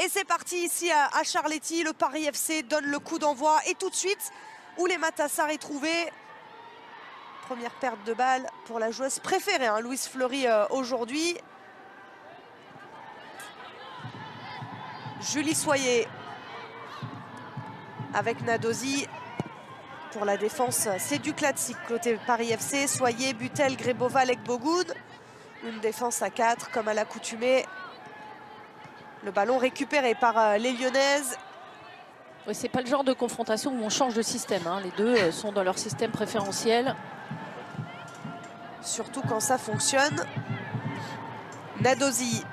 Et c'est parti ici à Charletti. Le Paris FC donne le coup d'envoi. Et tout de suite, Oulema Tassar est trouvé. Première perte de balle pour la joueuse préférée, hein, Louise Fleury aujourd'hui. Julie Soyer avec Nadosi. Pour la défense, c'est du classique côté Paris FC. Soyer, Butel, Grebova, Lekbogoud. Une défense à 4 comme à l'accoutumée. Le ballon récupéré par les Lyonnaises. Oui, c'est pas le genre de confrontation où on change de système, hein. Les deux sont dans leur système préférentiel. Surtout quand ça fonctionne. Nadosi.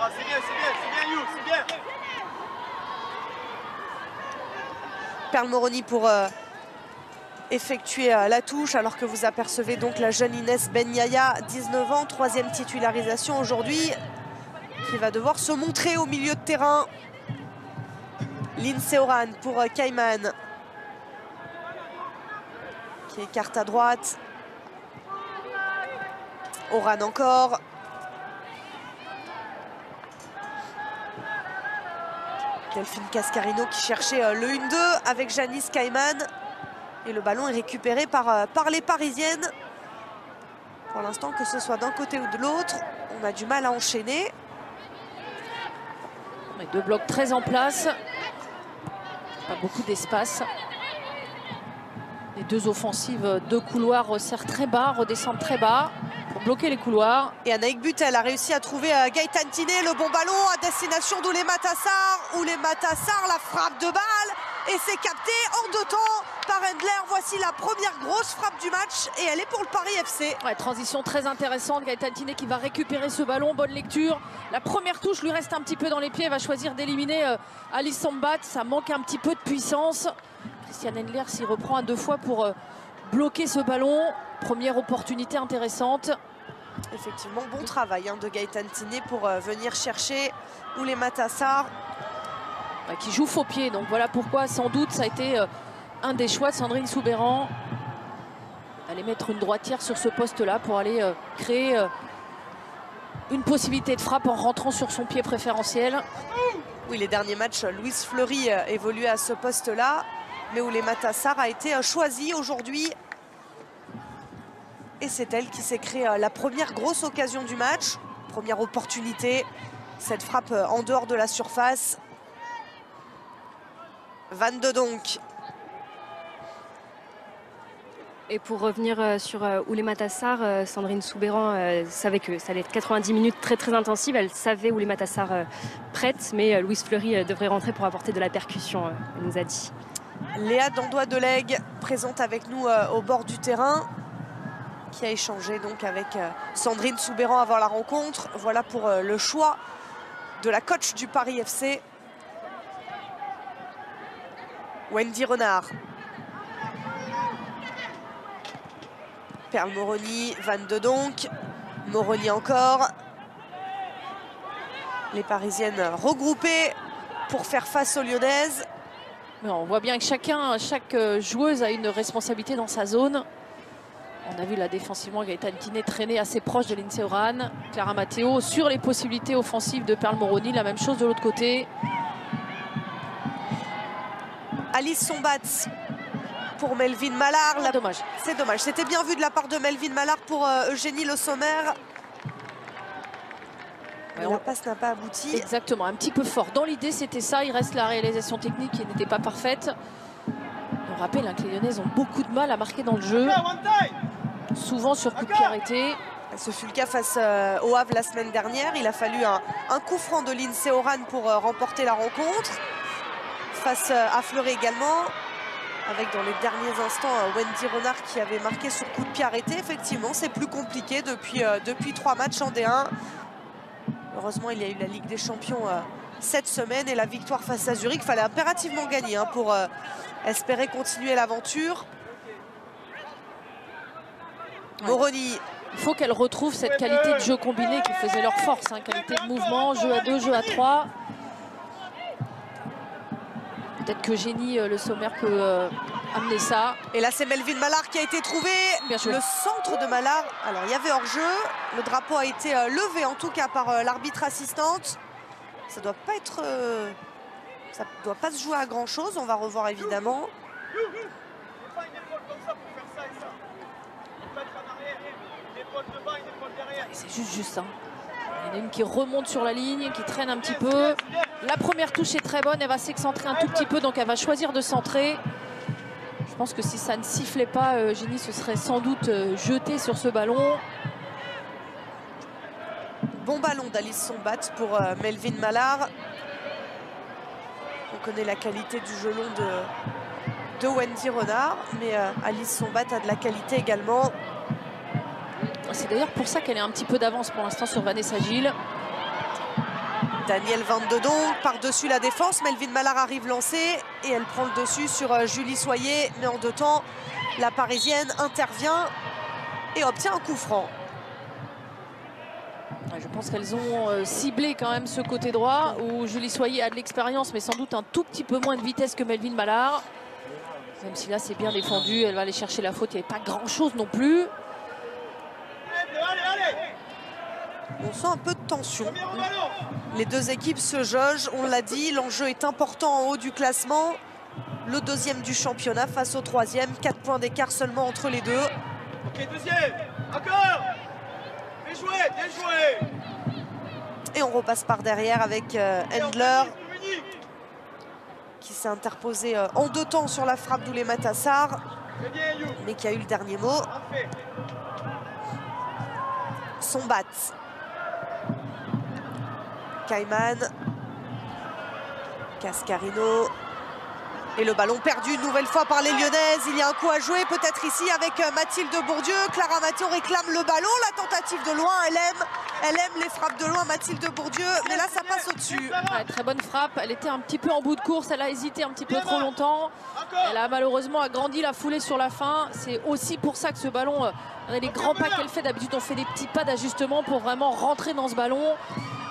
Ah, c'est bien, You, c'est bien. Perle Moroni pour effectuer la touche, alors que vous apercevez donc la jeune Inès Benyaya, 19 ans, 3e titularisation aujourd'hui, qui va devoir se montrer au milieu de terrain. Lindsay Oran pour Cayman, qui écarte à droite. Oran encore. Delphine Cascarino qui cherchait le 1-2 avec Janice Cayman. Et le ballon est récupéré par les Parisiennes. Pour l'instant, que ce soit d'un côté ou de l'autre, on a du mal à enchaîner. Les deux blocs très en place. Pas beaucoup d'espace. Les deux offensives de couloir resserrent très bas, redescendent très bas pour bloquer les couloirs. Et Anaïk Butel a réussi à trouver Gaëtan Tiné, le bon ballon à destination d'Oulema Tassar. Oulema Tassar, la frappe de balle. Et c'est capté en 2 temps par Endler. Voici la première grosse frappe du match et elle est pour le Paris FC. Ouais, transition très intéressante. Gaëtan Tiné qui va récupérer ce ballon. Bonne lecture. La première touche lui reste un petit peu dans les pieds. Elle va choisir d'éliminer Alice Sambat. Ça manque un petit peu de puissance. Christiane Endler s'y reprend à 2 fois pour bloquer ce ballon. Première opportunité intéressante. Effectivement, bon travail hein, de Gaëtan Tiné pour venir chercher Oulema Tassar. Qui joue faux pied, donc voilà pourquoi sans doute ça a été un des choix de Sandrine Soubeyran. Aller mettre une droitière sur ce poste là pour aller créer une possibilité de frappe en rentrant sur son pied préférentiel. Oui, les derniers matchs, Louise Fleury évoluait à ce poste là, mais Oulema Tassar a été choisie aujourd'hui. Et c'est elle qui s'est créée la première grosse occasion du match, première opportunité, cette frappe en dehors de la surface. 22 donc. Et pour revenir sur Oulema Tassar, Sandrine Soubeyran savait que ça allait être 90 minutes très intensives. Elle savait Oulema Tassar prête, mais Louise Fleury devrait rentrer pour apporter de la percussion, elle nous a dit. Léa Dandois-Delegue, présente avec nous au bord du terrain, qui a échangé donc avec Sandrine Soubeyran avant la rencontre. Voilà pour le choix de la coach du Paris FC. Wendy Renard. Perle Moroni, 22 donc. Moroni encore. Les Parisiennes regroupées pour faire face aux Lyonnaises. Mais on voit bien que chaque joueuse a une responsabilité dans sa zone. On a vu là défensivement Gaëtan Tiné traîner assez proche de Lindsay Oran. Clara Matteo sur les possibilités offensives de Perle Moroni. La même chose de l'autre côté. Alice Sambat pour Melvin Mallard. Dommage. C'est dommage. C'était bien vu de la part de Melvin Mallard pour Eugénie Le Sommer. Mais la passe n'a pas abouti. Exactement, un petit peu fort. Dans l'idée, c'était ça. Il reste la réalisation technique qui n'était pas parfaite. On rappelle hein, que les Lyonnaises ont beaucoup de mal à marquer dans le jeu. Souvent sur coup de pied arrêté. Ce fut le cas face au Havre la semaine dernière. Il a fallu un coup franc de Lindsay Oran pour remporter la rencontre. Face à Fleury également, avec dans les derniers instants Wendy Renard qui avait marqué sur coup de pied arrêté. Effectivement, c'est plus compliqué depuis 3 matchs en D1. Heureusement, il y a eu la Ligue des Champions cette semaine et la victoire face à Zurich. Il fallait impérativement gagner hein, pour espérer continuer l'aventure. Moroni. Il faut qu'elle retrouve cette qualité de jeu combiné qui faisait leur force. Hein, qualité de mouvement, jeu à 2, jeu à 3. Peut-être que Eugénie Le Sommer peut amener ça. Et là, c'est Melvin Mallard qui a été trouvé. Bien joué. Le centre de Mallard. Alors, il y avait hors-jeu. Le drapeau a été levé, en tout cas, par l'arbitre assistante. Ça doit pas être... ça doit pas se jouer à grand-chose. On va revoir, évidemment. Pas une épaule comme ça pour faire ça et ça. Il faut être en arrière. Une épaule devant, une épaule derrière. C'est juste ça. Il y en a une qui remonte sur la ligne, qui traîne un petit peu. La première touche est très bonne, elle va s'excentrer un tout petit peu, donc elle va choisir de centrer. Je pense que si ça ne sifflait pas, Eugénie se serait sans doute jetée sur ce ballon. Bon ballon d'Alice Sombat pour Melvin Mallard. On connaît la qualité du gelon de Wendy Renard, mais Alice Sombat a de la qualité également. C'est d'ailleurs pour ça qu'elle est un petit peu d'avance pour l'instant sur Vanessa Gilles. Danielle Van de Donk par-dessus la défense. Melvin Mallard arrive lancée et elle prend le dessus sur Julie Soyer. Mais en deux temps, la Parisienne intervient et obtient un coup franc. Je pense qu'elles ont ciblé quand même ce côté droit où Julie Soyer a de l'expérience, mais sans doute un tout petit peu moins de vitesse que Melvin Mallard. Même si là, c'est bien défendu. Elle va aller chercher la faute. Il n'y avait pas grand-chose non plus. On sent un peu de tension. Les deux équipes se jaugent, on l'a dit, l'enjeu est important en haut du classement. Le deuxième du championnat face au troisième, 4 points d'écart seulement entre les deux. Ok, deuxième. Encore. Bien joué, bien joué. Et on repasse par derrière avec Endler qui s'est interposé en deux temps sur la frappe d'Ouléma Tassar, mais qui a eu le dernier mot. Sombat. Kaiman, Cascarino et le ballon perdu une nouvelle fois par les Lyonnaises. Il y a un coup à jouer peut-être ici avec Mathilde Bourdieu. Clara Mathéo réclame le ballon, la tentative de loin, elle aime les frappes de loin, Mathilde Bourdieu, mais là ça passe au-dessus. Ouais, très bonne frappe, elle était un petit peu en bout de course, elle a hésité un petit peu trop longtemps. Elle a malheureusement agrandi la foulée sur la fin. C'est aussi pour ça que ce ballon, les grands pas qu'elle fait, d'habitude on fait des petits pas d'ajustement pour vraiment rentrer dans ce ballon.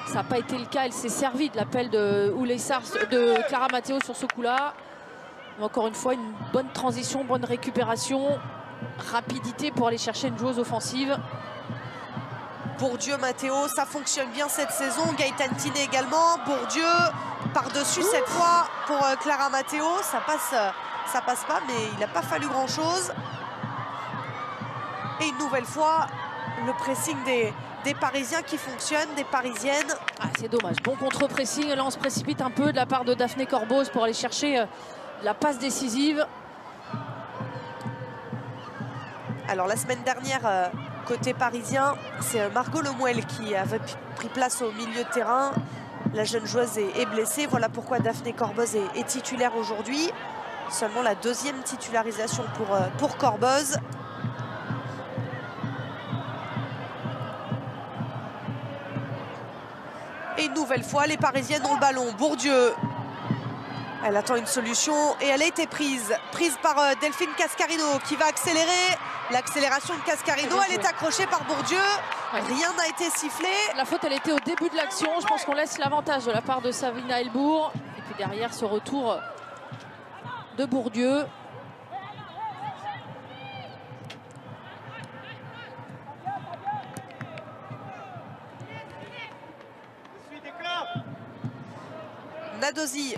Ça n'a pas été le cas, elle s'est servie de l'appel de Clara Mathéo sur ce coup-là. Encore une fois, une bonne transition, bonne récupération, rapidité pour aller chercher une joueuse offensive. Bourdieu, Mathéo, ça fonctionne bien cette saison. Gaëtan Tinet également. Bourdieu par-dessus cette fois pour Clara Mathéo. Ça passe pas, mais il n'a pas fallu grand-chose. Et une nouvelle fois, le pressing des Parisiens qui fonctionnent, des Parisiennes. Ah, c'est dommage. Bon contre-pressing. Là, on se précipite un peu de la part de Daphné Corboz pour aller chercher la passe décisive. Alors, la semaine dernière, côté parisien, c'est Margot Lemuel qui avait pris place au milieu de terrain. La jeune joueuse est blessée. Voilà pourquoi Daphné Corboz est titulaire aujourd'hui. Seulement la deuxième titularisation pour Corboz. Et une nouvelle fois, les Parisiennes ont le ballon. Bourdieu, elle attend une solution et elle a été prise par Delphine Cascarino qui va accélérer. L'accélération de Cascarino, elle est accrochée par Bourdieu. Ouais. Rien n'a été sifflé. La faute, elle était au début de l'action. Je pense qu'on laisse l'avantage de la part de Savina Elbourg. Et puis derrière, ce retour de Bourdieu. Nadosi,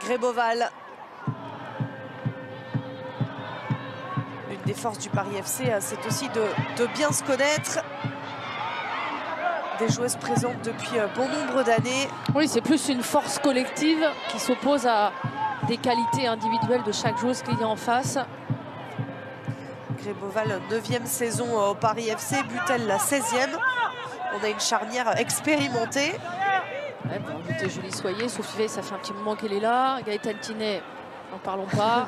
Gréboval. L'une des forces du Paris FC, c'est aussi de bien se connaître. Des joueuses présentes depuis bon nombre d'années. Oui, c'est plus une force collective qui s'oppose à des qualités individuelles de chaque joueuse qu'il y a en face. Gréboval, 9e saison au Paris FC, Butel la 16e. On a une charnière expérimentée. Ouais, pour ajouter Julie Soyer, Sophie Veil, ça fait un petit moment qu'elle est là. Gaëtan Tinet, n'en parlons pas.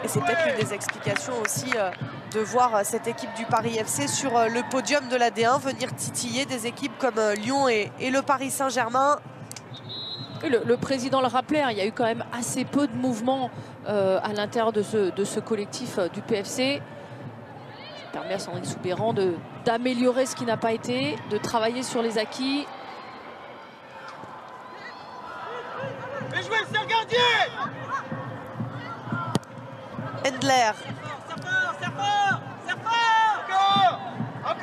Et c'est peut-être l'une des explications aussi de voir cette équipe du Paris FC sur le podium de la D1 venir titiller des équipes comme Lyon et le Paris Saint-Germain. Le président le rappelait, hein, il y a eu quand même assez peu de mouvements à l'intérieur de ce collectif du PFC. Ça permet à Sandrine Soubeyran d'améliorer ce qui n'a pas été, de travailler sur les acquis. Endler.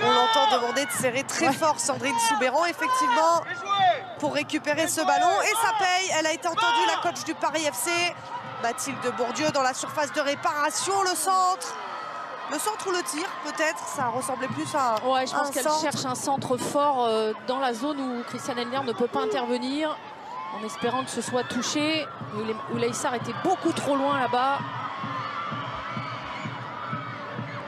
On l'entend demander de serrer très fort Sandrine Soubeyran, effectivement, pour récupérer ce ballon. Et ça paye, elle a été entendue, la coach du Paris FC. Mathilde Bourdieu dans la surface de réparation, le centre. Le centre ou le tir, peut-être, ça ressemblait plus à ouais, je pense qu'elle centre. cherche un centre fort dans la zone où Christiane Endler ne peut pas intervenir, en espérant que ce soit touché. Oulay Sarr était beaucoup trop loin là-bas.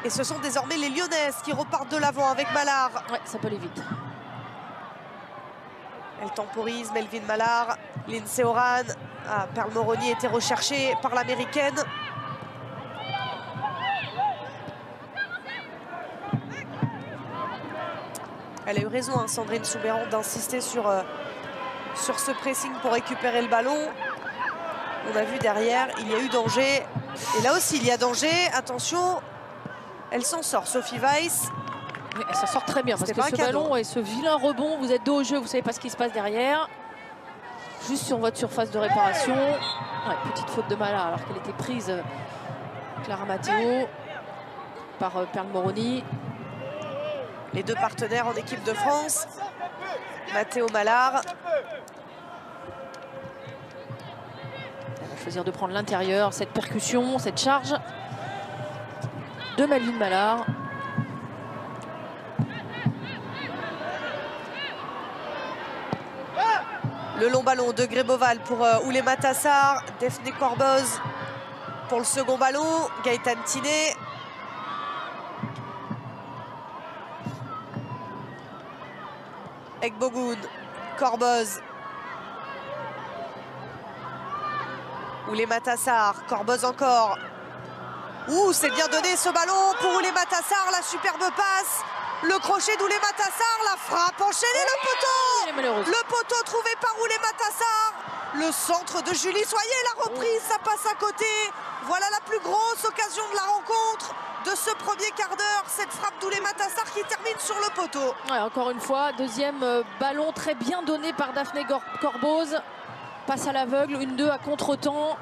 Et ce sont désormais les Lyonnaises qui repartent de l'avant avec Mallard. Ouais, ça peut aller vite. Elle temporise, Melvin Mallard, Lindsay Oran. Ah, Pearl Moroni était recherchée par l'américaine. Elle a eu raison, hein, Sandrine Soubeyran, d'insister sur ce pressing pour récupérer le ballon. On a vu derrière, il y a eu danger. Et là aussi, il y a danger. Attention, elle s'en sort, Sophie Weiss. Oui, elle s'en sort très bien parce que ce ballon et ce vilain rebond, vous êtes dos au jeu, vous ne savez pas ce qui se passe derrière. Juste sur votre surface de réparation. Ouais, petite faute de Mallard alors qu'elle était prise, Clara Matteo, par Pearl Moroni. Les deux partenaires en équipe de France, Matteo Mallard. Elle va choisir de prendre l'intérieur, cette percussion, cette charge de Melvin Mallard. Le long ballon de Greboval pour Ouléma Tassar, Daphné Corboz pour le second ballon, Gaëtane Tiné. Ekbogoun, Corboz. Ouléma Tassar, Corboz encore. Ouh, c'est bien donné ce ballon pour Ouléma Tassar, la superbe passe. Le crochet d'Ouléma Tassar, la frappe enchaînée, le poteau trouvé par Ouléma Tassar. Le centre de Julie Soyer, la reprise, ça passe à côté. Voilà la plus grosse occasion de la rencontre de ce premier quart d'heure. Cette frappe d'Ouléma Tassar qui termine sur le poteau. Ouais, encore une fois, deuxième ballon très bien donné par Daphné Corboz. Passe à l'aveugle, une 2 à contre-temps.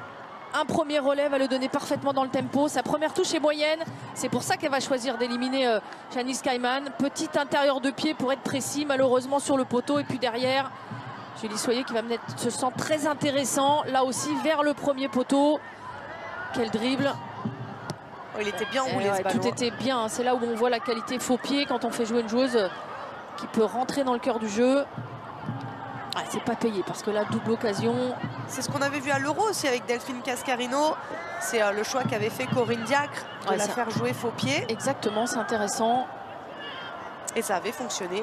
Un premier relais va le donner parfaitement dans le tempo. Sa première touche est moyenne. C'est pour ça qu'elle va choisir d'éliminer Janice Kaiman. Petit intérieur de pied pour être précis, malheureusement sur le poteau. Et puis derrière, Julie Soyer qui va mener ce centre très intéressant. Là aussi vers le premier poteau. Quel dribble. Oh, il était bien roulé ce ballon. Tout était bien. C'est là où on voit la qualité faux pied quand on fait jouer une joueuse qui peut rentrer dans le cœur du jeu. Ah, c'est pas payé parce que là, double occasion. C'est ce qu'on avait vu à l'Euro aussi avec Delphine Cascarino. C'est le choix qu'avait fait Corinne Diacre de la faire jouer faux pied. Exactement, c'est intéressant. Et ça avait fonctionné.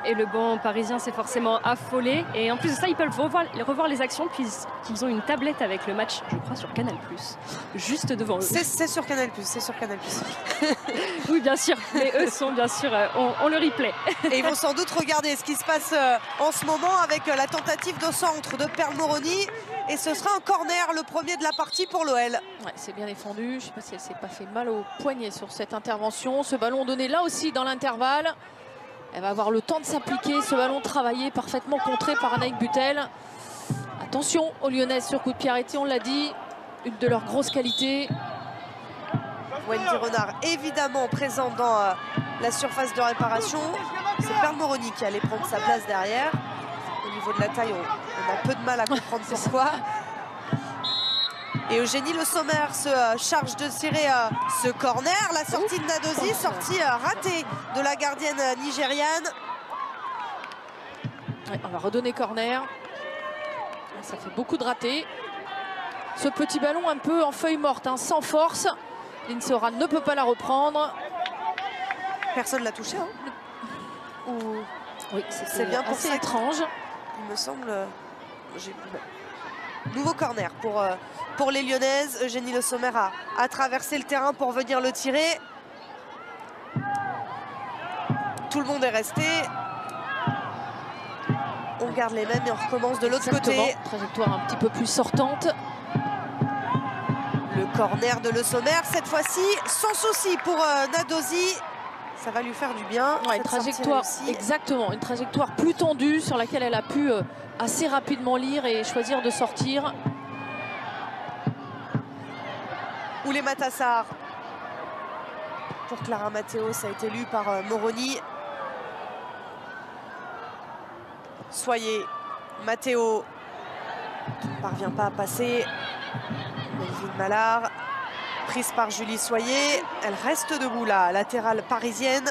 Et le banc parisien s'est forcément affolé. Et en plus de ça, ils peuvent revoir les actions puisqu'ils ont une tablette avec le match, je crois, sur Canal+, juste devant eux. C'est sur Canal+, c'est sur Canal+. Oui, bien sûr. Mais eux sont bien sûr, on le replay. Et ils vont sans doute regarder ce qui se passe en ce moment avec la tentative de centre de Pearl Moroni. Et ce sera un corner, le premier de la partie pour l'OL. Ouais, c'est bien défendu. Je ne sais pas si elle s'est pas fait mal au poignet sur cette intervention. Ce ballon donné là aussi dans l'intervalle. Elle va avoir le temps de s'appliquer. Ce ballon travaillé, parfaitement contré par Anaïk Butel. Attention aux Lyonnaises sur coup de pied arrêté, on l'a dit. Une de leurs grosses qualités. Wendy Renard, évidemment, présente dans la surface de réparation. C'est Pearl Moroni qui allait prendre sa place derrière. Au niveau de la taille, on a peu de mal à comprendre pourquoi. Et Eugénie Le Sommer se charge de tirer ce corner. La sortie de Nadosi, sortie ratée de la gardienne nigériane. Ouais, on va redonner corner. Ça fait beaucoup de ratés. Ce petit ballon un peu en feuille morte, hein, sans force. Lindsay Oran ne peut pas la reprendre. Personne ne l'a touché. Hein. Oui, c'est bien pour assez ça. Étrange. Il me semble. Nouveau corner pour les Lyonnaises. Eugénie Le Sommer a traversé le terrain pour venir le tirer. Tout le monde est resté. On garde les mêmes et on recommence de l'autre côté. Trajectoire un petit peu plus sortante. Le corner de Le Sommer, cette fois-ci, sans souci pour Nadosi. Ça va lui faire du bien. Ouais, une trajectoire, exactement, une trajectoire plus tendue sur laquelle elle a pu assez rapidement lire et choisir de sortir. Ouléma Tassar. Pour Clara Matteo, ça a été lu par Moroni. Soyer, Matteo, qui ne parvient pas à passer. Melvin Mallard, prise par Julie Soyer. Elle reste debout là, latérale parisienne.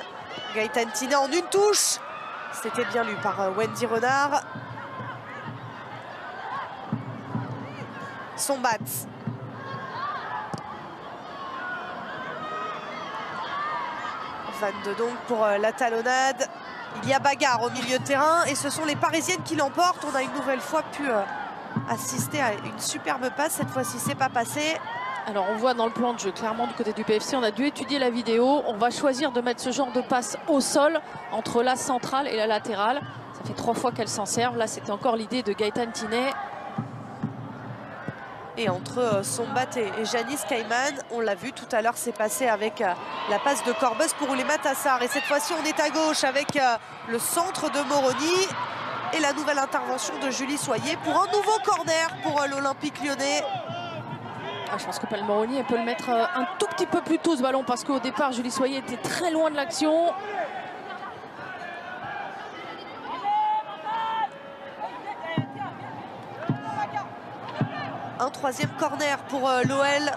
Gaëtane Thinet en une touche. C'était bien lu par Wendy Renard. Sombat. Donc pour la talonnade. Il y a bagarre au milieu de terrain et ce sont les Parisiennes qui l'emportent. On a une nouvelle fois pu assister à une superbe passe. Cette fois-ci, c'est pas passé. Alors on voit dans le plan de jeu, clairement du côté du PFC, on a dû étudier la vidéo. On va choisir de mettre ce genre de passe au sol entre la centrale et la latérale. Ça fait 3 fois qu'elle s'en servent. Là, c'était encore l'idée de Gaëtane Thinet. Et entre Sombat et Janice Cayman, on l'a vu tout à l'heure, c'est passé avec la passe de Corbeuse pour Ouléma Tassar. Et cette fois-ci, on est à gauche avec le centre de Moroni et la nouvelle intervention de Julie Soyer pour un nouveau corner pour l'Olympique Lyonnais. Ah, je pense que Moroni, elle peut le mettre un tout petit peu plus tôt ce ballon parce qu'au départ, Julie Soyer était très loin de l'action. Un troisième corner pour l'OL.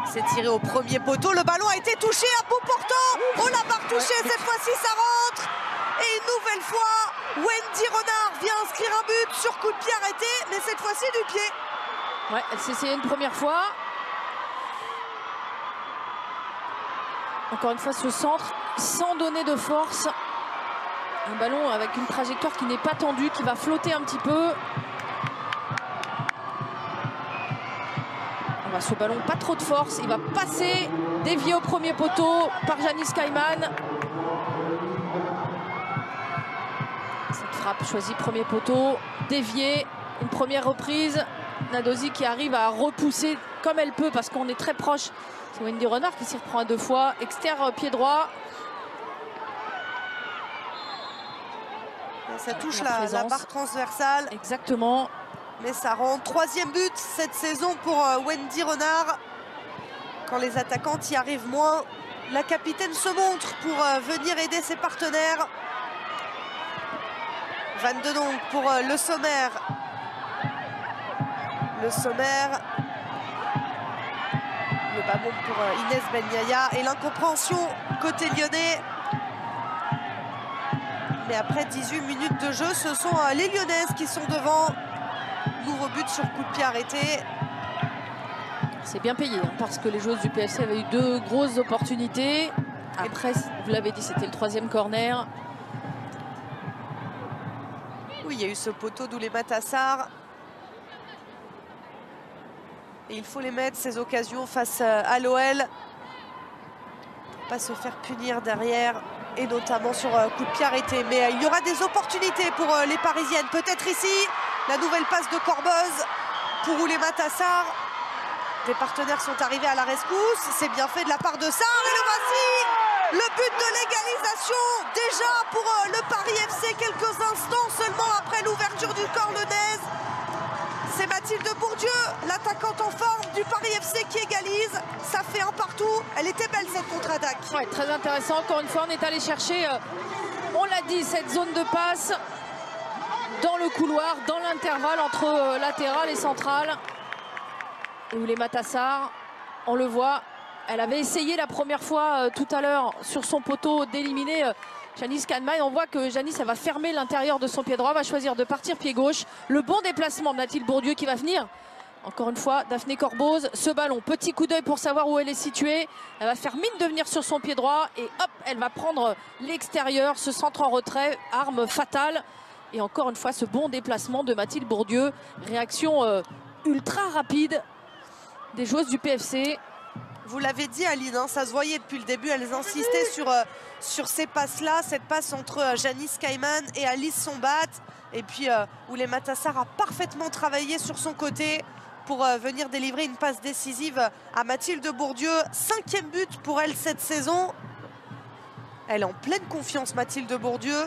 C'est tiré au premier poteau. Le ballon a été touché à bout portant. On l'a pas retouché. Cette fois-ci, ça rentre. Et une nouvelle fois, Wendy Renard vient inscrire un but sur coup de pied arrêté. Mais cette fois-ci, du pied. Ouais, elle s'est essayée une première fois. Encore une fois, ce centre sans donner de force. Un ballon avec une trajectoire qui n'est pas tendue, qui va flotter un petit peu. Ce ballon, pas trop de force. Il va passer, dévié au premier poteau par Janice Cayman. Cette frappe choisie premier poteau, déviée. Une première reprise. Nadosi qui arrive à repousser comme elle peut parce qu'on est très proche. C'est Wendy Renard qui s'y reprend à 2 fois. Extérieur pied droit. Ça touche la barre transversale. Exactement. Mais ça rentre. Troisième but cette saison pour Wendy Renard. Quand les attaquantes y arrivent moins, la capitaine se montre pour venir aider ses partenaires. 22 donc pour Le Sommer. Le Sommer. Le ballon pour Inès Benyaya. Et l'incompréhension côté lyonnais. Mais après 18 minutes de jeu, ce sont les Lyonnaises qui sont devant. Nouveau but sur coup de pied arrêté. C'est bien payé hein, parce que les joueuses du PFC avaient eu 2 grosses opportunités. Après, vous l'avez dit, c'était le 3e corner. Oui, il y a eu ce poteau d'Ouléma Tassar. Et il faut les mettre, ces occasions, face à l'OL. Pas se faire punir derrière. Et notamment sur coup de pied arrêté. Mais il y aura des opportunités pour les Parisiennes. Peut-être ici, la nouvelle passe de Corbeuse pour Ouléma Tassar. Des partenaires sont arrivés à la rescousse. C'est bien fait de la part de Sarr. Et le voici, le but de l'égalisation. Déjà pour le Paris FC, quelques instants seulement après l'ouverture du corps lyonnaise. C'est Mathilde Bourdieu, l'attaquante en forme du Paris FC qui égalise. Ça fait un partout. Elle était belle cette contre-attaque. Ouais, très intéressant. Encore une fois, on est allé chercher, on l'a dit, cette zone de passe dans le couloir, dans l'intervalle entre latéral et centrale. Ouléma Tassar, on le voit, elle avait essayé la première fois tout à l'heure sur son poteau d'éliminer Janice Cayman. On voit que Janice, elle va fermer l'intérieur de son pied droit, va choisir de partir pied gauche. Le bon déplacement de Mathilde Bourdieu qui va venir. Encore une fois, Daphné Corboz, ce ballon, petit coup d'œil pour savoir où elle est située. Elle va faire mine de venir sur son pied droit et hop, elle va prendre l'extérieur, ce centre en retrait, arme fatale. Et encore une fois, ce bon déplacement de Mathilde Bourdieu. Réaction ultra rapide des joueuses du PFC. Vous l'avez dit, Aline, hein, ça se voyait depuis le début. Elles insistaient sur ces passes-là. Cette passe entre Janice Cayman et Alice Sombat. Et puis, Ouléma Tassar a parfaitement travaillé sur son côté pour venir délivrer une passe décisive à Mathilde Bourdieu. 5e but pour elle cette saison. Elle est en pleine confiance, Mathilde Bourdieu.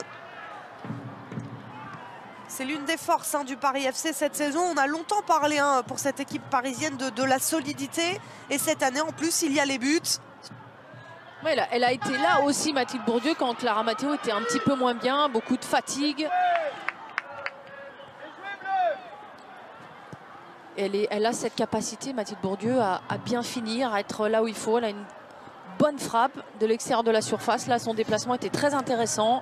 C'est l'une des forces du Paris FC cette saison. On a longtemps parlé pour cette équipe parisienne de la solidité. Et cette année, en plus, il y a les buts. Ouais, elle a été là aussi, Mathilde Bourdieu, quand Clara Matteo était un petit peu moins bien. Beaucoup de fatigue. Elle a cette capacité, Mathilde Bourdieu, à bien finir, à être là où il faut. Elle a une bonne frappe de l'extérieur de la surface. Là, son déplacement était très intéressant.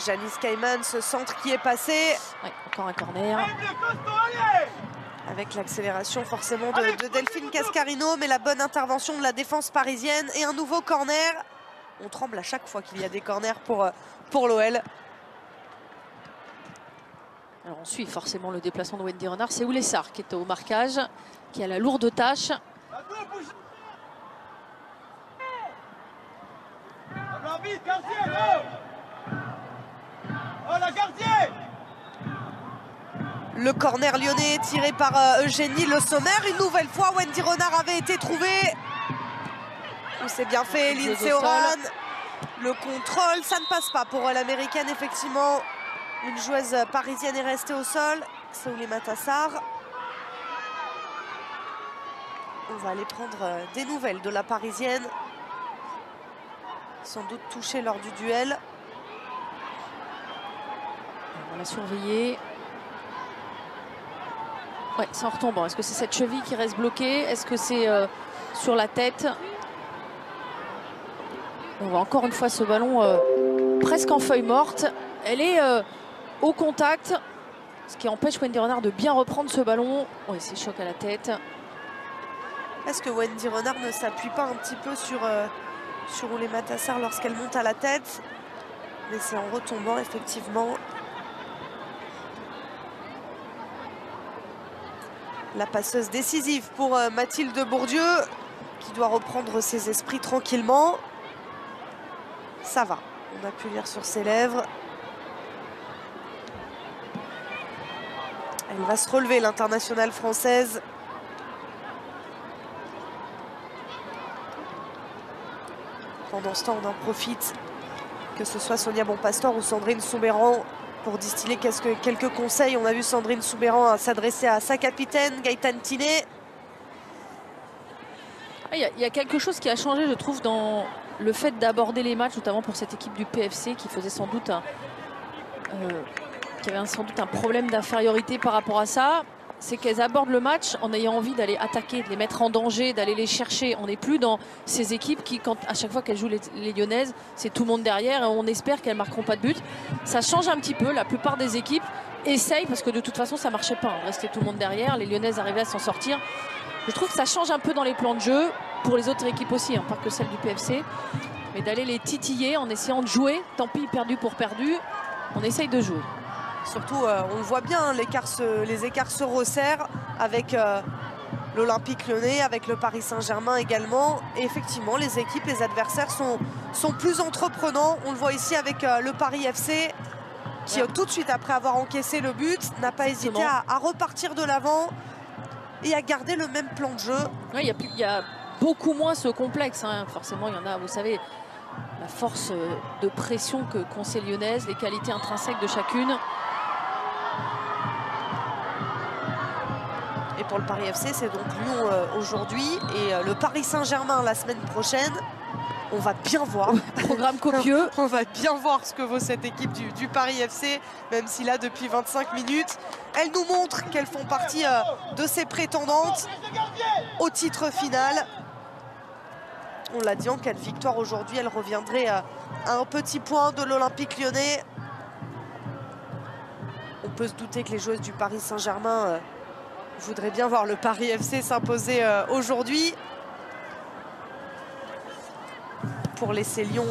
Janice Cayman, ce centre qui est passé. Ouais, encore un corner. Avec l'accélération forcément de Delphine Cascarino, mais la bonne intervention de la défense parisienne. Et un nouveau corner. On tremble à chaque fois qu'il y a des corners pour l'OL. Alors on suit forcément le déplacement de Wendy Renard. C'est Oulessar qui est au marquage, qui a la lourde tâche. Le corner lyonnais tiré par Eugénie Le Sommer. Une nouvelle fois, Wendy Renard avait été trouvée. C'est bien fait, Lindsay Oran. Le contrôle, ça ne passe pas pour l'américaine, effectivement. Une joueuse parisienne est restée au sol. C'est Oulimata Sarr. On va aller prendre des nouvelles de la parisienne. Sans doute touchée lors du duel. On va la surveiller. Ouais, c'est en retombant. Est-ce que c'est cette cheville qui reste bloquée? Est-ce que c'est sur la tête? On voit encore une fois ce ballon presque en feuille morte. Elle est au contact, ce qui empêche Wendy Renard de bien reprendre ce ballon. Oui, c'est choc à la tête. Est-ce que Wendy Renard ne s'appuie pas un petit peu sur Oulimata Sarr lorsqu'elle monte à la tête? Mais c'est en retombant, effectivement. La passeuse décisive pour Mathilde Bourdieu, qui doit reprendre ses esprits tranquillement. Ça va, on a pu lire sur ses lèvres. Elle va se relever, l'internationale française. Pendant ce temps, on en profite, que ce soit Sonia Bonpastor ou Sandrine Soubeyran, pour distiller quelques conseils. On a vu Sandrine Soubeyran s'adresser à sa capitaine, Gaëtane Tiné. Il y a quelque chose qui a changé, je trouve, dans le fait d'aborder les matchs, notamment pour cette équipe du PFC qui faisait sans doute qui avait sans doute un problème d'infériorité par rapport à ça. C'est qu'elles abordent le match en ayant envie d'aller attaquer, de les mettre en danger, d'aller les chercher. On n'est plus dans ces équipes qui, à chaque fois qu'elles jouent les Lyonnaises, c'est tout le monde derrière et on espère qu'elles ne marqueront pas de but. Ça change un petit peu. La plupart des équipes essayent, parce que de toute façon, ça ne marchait pas. De rester tout le monde derrière, les Lyonnaises arrivaient à s'en sortir. Je trouve que ça change un peu dans les plans de jeu, pour les autres équipes aussi, pas que celle du PFC. Mais d'aller les titiller en essayant de jouer. Tant pis, perdu pour perdu, on essaye de jouer. Surtout, on le voit bien, les écarts se resserrent avec l'Olympique Lyonnais, avec le Paris Saint-Germain également. Et effectivement, les équipes, les adversaires sont plus entreprenants. On le voit ici avec le Paris FC, qui tout de suite, après avoir encaissé le but, n'a pas hésité à repartir de l'avant et à garder le même plan de jeu. Ouais, il y a beaucoup moins ce complexe. Forcément, il y en a, vous savez, la force de pression qu'ont ces Lyonnaises, les qualités intrinsèques de chacune. Et pour le Paris FC, c'est donc Lyon aujourd'hui et le Paris Saint-Germain la semaine prochaine. On va bien voir. Programme copieux. On va bien voir ce que vaut cette équipe du Paris FC, même si là, depuis 25 minutes, elles nous montrent qu'elles font partie de ces prétendantes au titre final. On l'a dit, en cas de victoire aujourd'hui, elle reviendrait à un petit point de l'Olympique Lyonnais. On peut se douter que les joueuses du Paris Saint-Germain voudraient bien voir le Paris FC s'imposer aujourd'hui. Pour laisser Lyon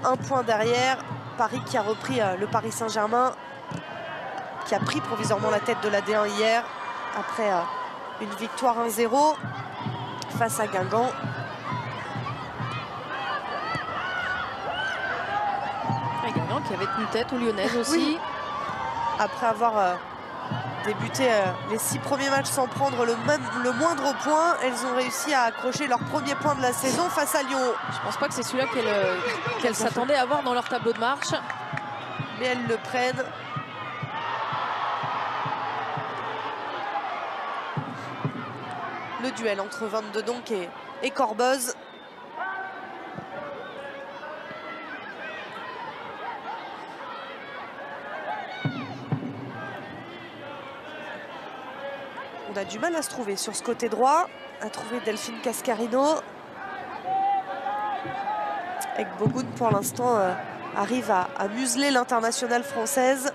un point derrière. Paris qui a repris le Paris Saint-Germain, qui a pris provisoirement la tête de la D1 hier, après une victoire 1-0 face à Guingamp. Guingamp qui avait tenu tête aux Lyonnaises aussi. Oui. Après avoir débuté les 6 premiers matchs sans prendre le moindre point. Elles ont réussi à accrocher leur premier point de la saison face à Lyon. Je pense pas que c'est celui-là qu'elles s'attendaient à voir dans leur tableau de marche. Mais elles le prennent. Le duel entre Van de Donk et Corbeuse. On a du mal à se trouver sur ce côté droit, à trouver Delphine Cascarino. Ekbogun pour l'instant arrive à museler l'internationale française.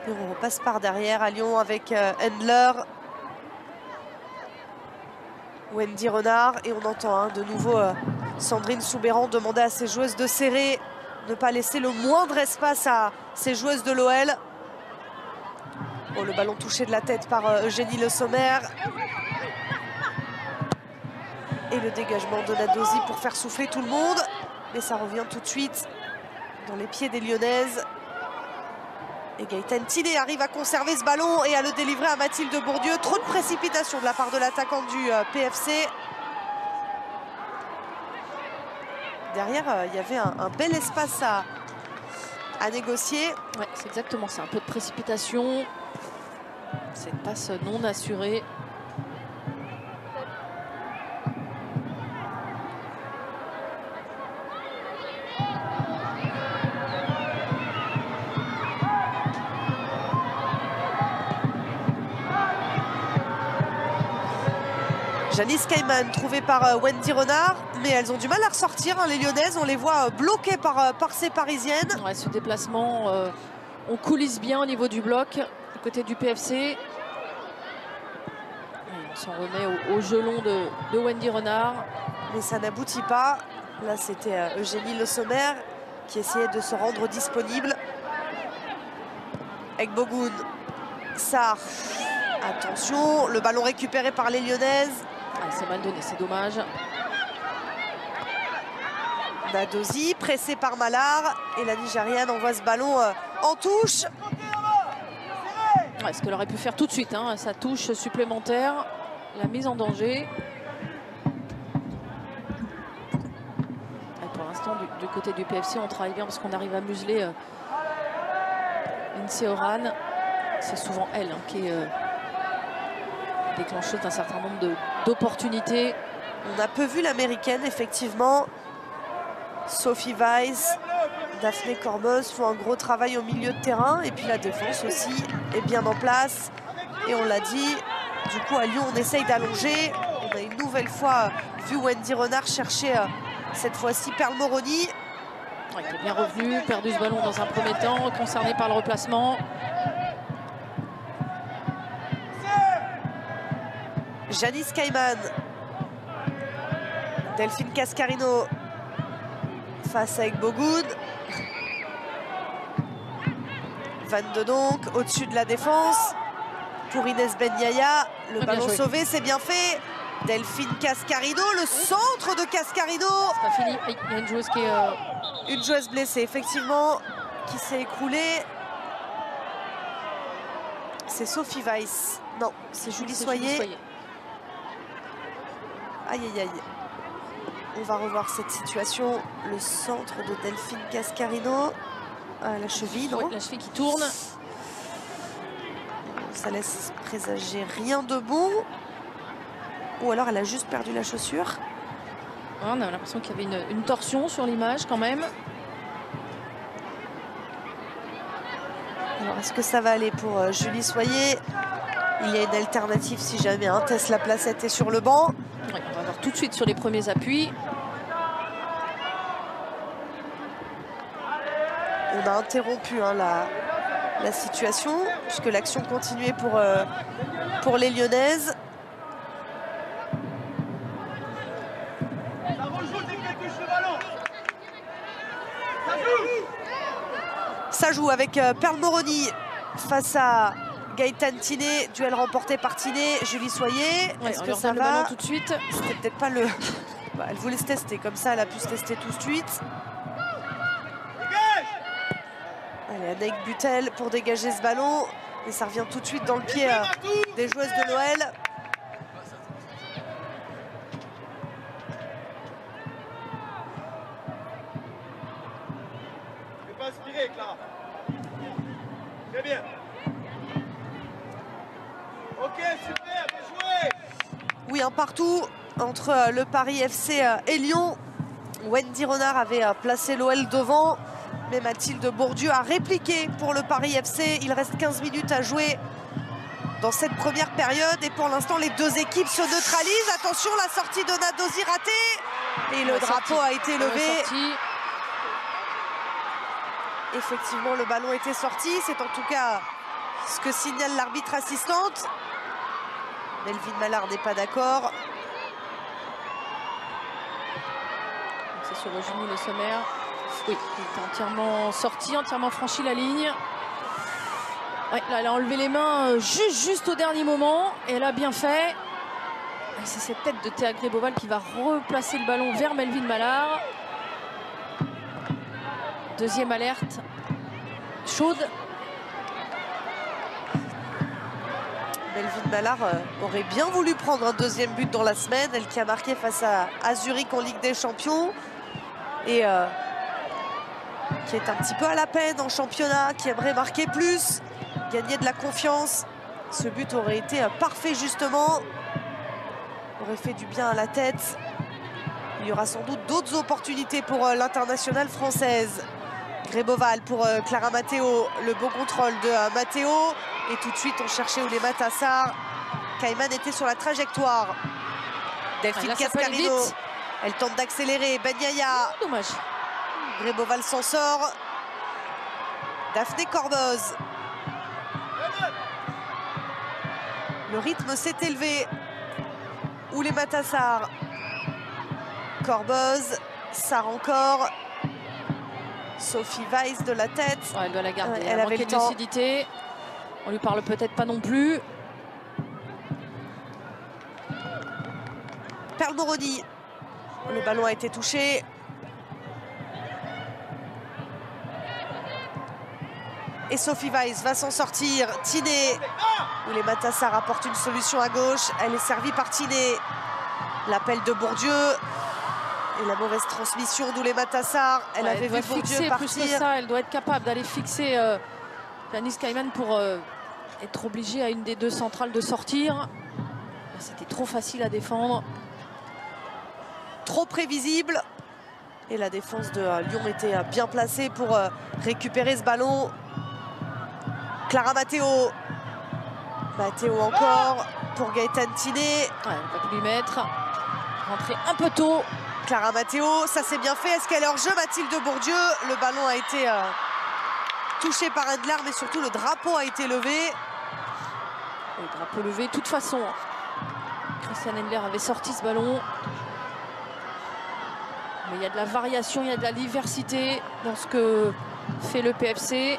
Et on repasse par derrière à Lyon avec Endler, Wendy Renard, et on entend de nouveau Sandrine Soubeyran demander à ses joueuses de serrer, ne pas laisser le moindre espace à ses joueuses de l'OL. Oh, le ballon touché de la tête par Eugénie Le Sommer. Et le dégagement de Nadosi pour faire souffler tout le monde. Mais ça revient tout de suite dans les pieds des Lyonnaises. Et Gaëtane Thiné arrive à conserver ce ballon et à le délivrer à Mathilde Bourdieu. Trop de précipitation de la part de l'attaquante du PFC. Derrière, il y avait un bel espace à négocier. Ouais, c'est exactement ça. Un peu de précipitation. C'est une passe non assurée. Janice Cayman trouvée par Wendy Renard, mais elles ont du mal à ressortir, les Lyonnaises. On les voit bloquées par ces Parisiennes. Ouais, ce déplacement, on coulisse bien au niveau du bloc, du côté du PFC. On s'en remet au gelon de Wendy Renard. Mais ça n'aboutit pas. Là, c'était Eugénie Le Sommer qui essayait de se rendre disponible. Ekbogun, Sarr. Attention, le ballon récupéré par les Lyonnaises. Ah, c'est mal donné, c'est dommage. Nadosi, pressée par Malard. Et la Nigériane envoie ce ballon en touche. Ouais, ce qu'elle aurait pu faire tout de suite, sa touche supplémentaire. La mise en danger. Et pour l'instant, du côté du PFC, on travaille bien parce qu'on arrive à museler Lindsey Horan. C'est souvent elle qui est déclencheuse d'un certain nombre d'opportunités. On a peu vu l'américaine, effectivement. Sophie Weiss, Daphné Corbeuse font un gros travail au milieu de terrain. Et puis la défense aussi est bien en place. Et on l'a dit, du coup à Lyon, on essaye d'allonger. On a une nouvelle fois vu Wendy Renard chercher cette fois-ci Perle Moroni. Ouais, qui est bien revenu, perdu ce ballon dans un premier temps, concerné par le replacement. Janice Cayman, Delphine Cascarino face à Ekbogun. Van de Donk au-dessus de la défense pour Inès Benyaya. Le ballon sauvé, c'est bien fait. Delphine Cascarino, le centre de Cascarino. C'est pas fini, il y a une joueuse qui est... Une joueuse blessée, effectivement, qui s'est écroulée. C'est Sophie Weiss. Non, c'est Julie Soyer. Aïe, aïe, aïe. On va revoir cette situation. Le centre de Delphine Cascarino. À la cheville, non? Oui, la cheville qui tourne. Ça laisse présager rien de bon. Ou alors elle a juste perdu la chaussure. On a l'impression qu'il y avait une torsion sur l'image quand même. Alors est-ce que ça va aller pour Julie Soyer? Il y a une alternative si jamais Tesla Placette est sur le banc. Ouais, on va voir tout de suite sur les premiers appuis. On a interrompu la situation puisque l'action continuait pour les Lyonnaises. Ça joue avec Perle Moroni face à Gaëtane Thiné, duel remporté par Thiné, Julie Soyer. Ouais, Est-ce on que leur ça donne le ballon va tout de suite? C'était peut-être pas Bah, elle voulait se tester, comme ça elle a pu se tester tout de suite. Allez, Anaïk Butel pour dégager ce ballon. Et ça revient tout de suite dans le pied des joueuses de l'OL. Pas inspiré, Clara. Très bien. Ok, super, bien joué. Oui, un partout entre le Paris FC et Lyon. Wendy Renard avait placé l'OL devant, mais Mathilde Bourdieu a répliqué pour le Paris FC. Il reste 15 minutes à jouer dans cette première période et pour l'instant les deux équipes se neutralisent. Attention, la sortie de Nadosi ratée et le drapeau a été levé. Effectivement, le ballon était sorti. C'est en tout cas ce que signale l'arbitre assistante. Melvin Mallard n'est pas d'accord. C'est sur le genou, le sommaire. Oui, il était entièrement sorti, entièrement franchi la ligne. Ouais, là, elle a enlevé les mains juste au dernier moment. Et elle a bien fait. C'est cette tête de Théa Greboval qui va replacer le ballon vers Melvin Mallard. Deuxième alerte chaude. Melvin Mallard aurait bien voulu prendre un deuxième but dans la semaine. Elle qui a marqué face à Zurich en Ligue des Champions. Et qui est un petit peu à la peine en championnat, qui aimerait marquer plus, gagner de la confiance. Ce but aurait été parfait justement. Aurait fait du bien à la tête. Il y aura sans doute d'autres opportunités pour l'internationale française. Greboval pour Clara Matteo, le beau contrôle de Matteo. Et tout de suite, on cherchait Oulema Tassar. Kaiman était sur la trajectoire. Delphine Cascarino, elle tente d'accélérer. Ben Yaya. Dommage. Greboval s'en sort. Daphné Corboz. Le rythme s'est élevé. Oulema Tassar. Corboz. Sarr encore. Sophie Weiss de la tête. Ouais, elle doit la garder. Elle avait le de temps. lucidité. On lui parle peut-être pas non plus. Perle Moroni. Le ballon a été touché. Et Sophie Weiss va s'en sortir. Tiné. Oulema Tassar apporte une solution à gauche. Elle est servie par Tiné. L'appel de Bourdieu. Et la mauvaise transmission d'Oulema Tassar. Elle avait vu Bourdieu partir. Plus que ça, elle doit être capable d'aller fixer Janice Kaiman pour être obligée à une des deux centrales de sortir. C'était trop facile à défendre. Trop prévisible. Et la défense de Lyon était bien placée pour récupérer ce ballon. Clara Matteo. Matteo encore pour Gaëtane Tiné. Ouais, elle va plus lui mettre. Rentrée un peu tôt. Clara Matteo, ça c'est bien fait. Est-ce qu'elle est hors jeu, Mathilde Bourdieu? Le ballon a été touché par Endler, mais surtout le drapeau a été levé. Le drapeau levé, de toute façon. Christiane Endler avait sorti ce ballon. Mais il y a de la variation, il y a de la diversité dans ce que fait le PFC. Ouais,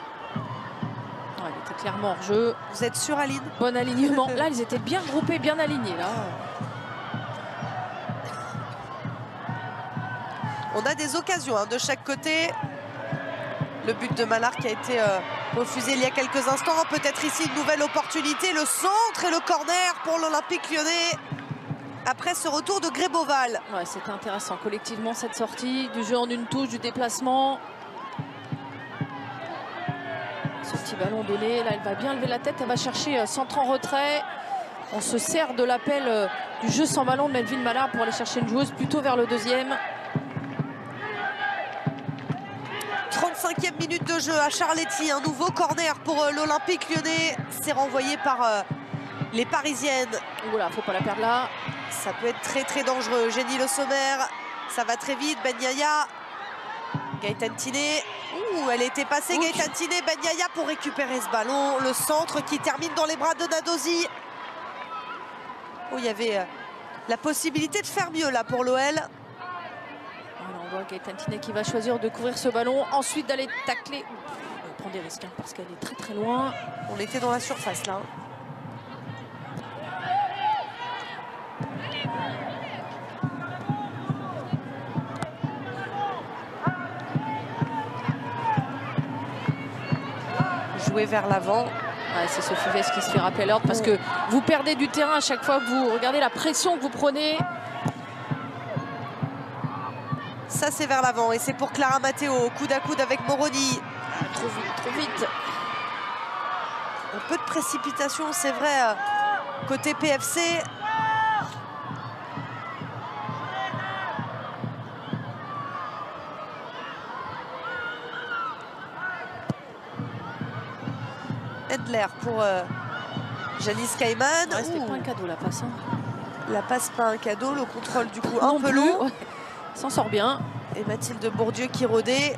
il était clairement hors jeu. Vous êtes sûr, Aline? Bon alignement. Là, ils étaient bien groupés, bien alignés. Là. On a des occasions de chaque côté. Le but de Mallard qui a été refusé il y a quelques instants. Peut-être ici une nouvelle opportunité. Le centre et le corner pour l'Olympique Lyonnais. Après ce retour de Greboval. Ouais, c'était intéressant collectivement cette sortie. Du jeu en une touche, du déplacement. Ce petit ballon donné. Là, elle va bien lever la tête. Elle va chercher centre en retrait. On se sert de l'appel du jeu sans ballon de Melvin Mallard pour aller chercher une joueuse plutôt vers le deuxième. 35e minute de jeu à Charletti, un nouveau corner pour l'Olympique Lyonnais. C'est renvoyé par les Parisiennes. Oula, faut pas la perdre là. Ça peut être très très dangereux. Jenny Le Sommer, ça va très vite. Ben Yaya, Gaëtane Tiné. Ouh, elle était passée. Gaëtane Tiné, Ben Yaya pour récupérer ce ballon. Le centre qui termine dans les bras de Nadosi. Oh, il y avait la possibilité de faire mieux là pour l'OL. On voit Gaëtane Tiné qui va choisir de couvrir ce ballon, ensuite d'aller tacler. Elle prend des risques parce qu'elle est très très loin. On était dans la surface là. jouer vers l'avant. Ouais, c'est Sophie Weiss qui se fait rappeler à l'ordre parce que vous perdez du terrain à chaque fois que vous regardez la pression que vous prenez. Ça, c'est vers l'avant et c'est pour Clara Matteo, coude à coude avec Moroni. Trop vite, trop vite. Un peu de précipitation, c'est vrai, côté PFC. Endler pour Janice Kaiman. Ouais, c'était pas un cadeau la passe. Hein. La passe pas un cadeau, le contrôle du coup un Non peu plus, long. ouais. S'en sort bien. Et Mathilde Bourdieu qui rodait.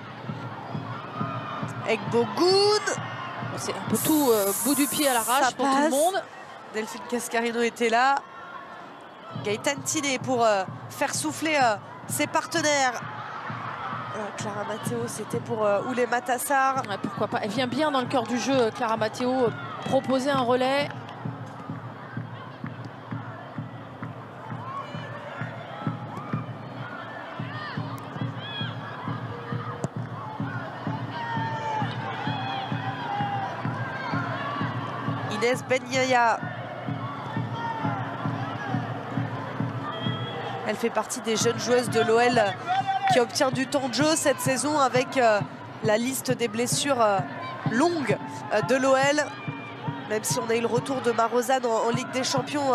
Egbogoun. Bon, c'est un peu tout bout du pied à l'arrache pour tout le monde. Delphine Cascarino était là. Gaëtan Tiné pour faire souffler ses partenaires. Clara Matteo, c'était pour Oulé Matassar. Ouais, pourquoi pas. Elle vient bien dans le cœur du jeu, Clara Matteo, proposer un relais. Inès Benyaya. Elle fait partie des jeunes joueuses de l'OL qui obtient du temps de jeu cette saison avec la liste des blessures longues de l'OL. Même si on a eu le retour de Marozane en Ligue des Champions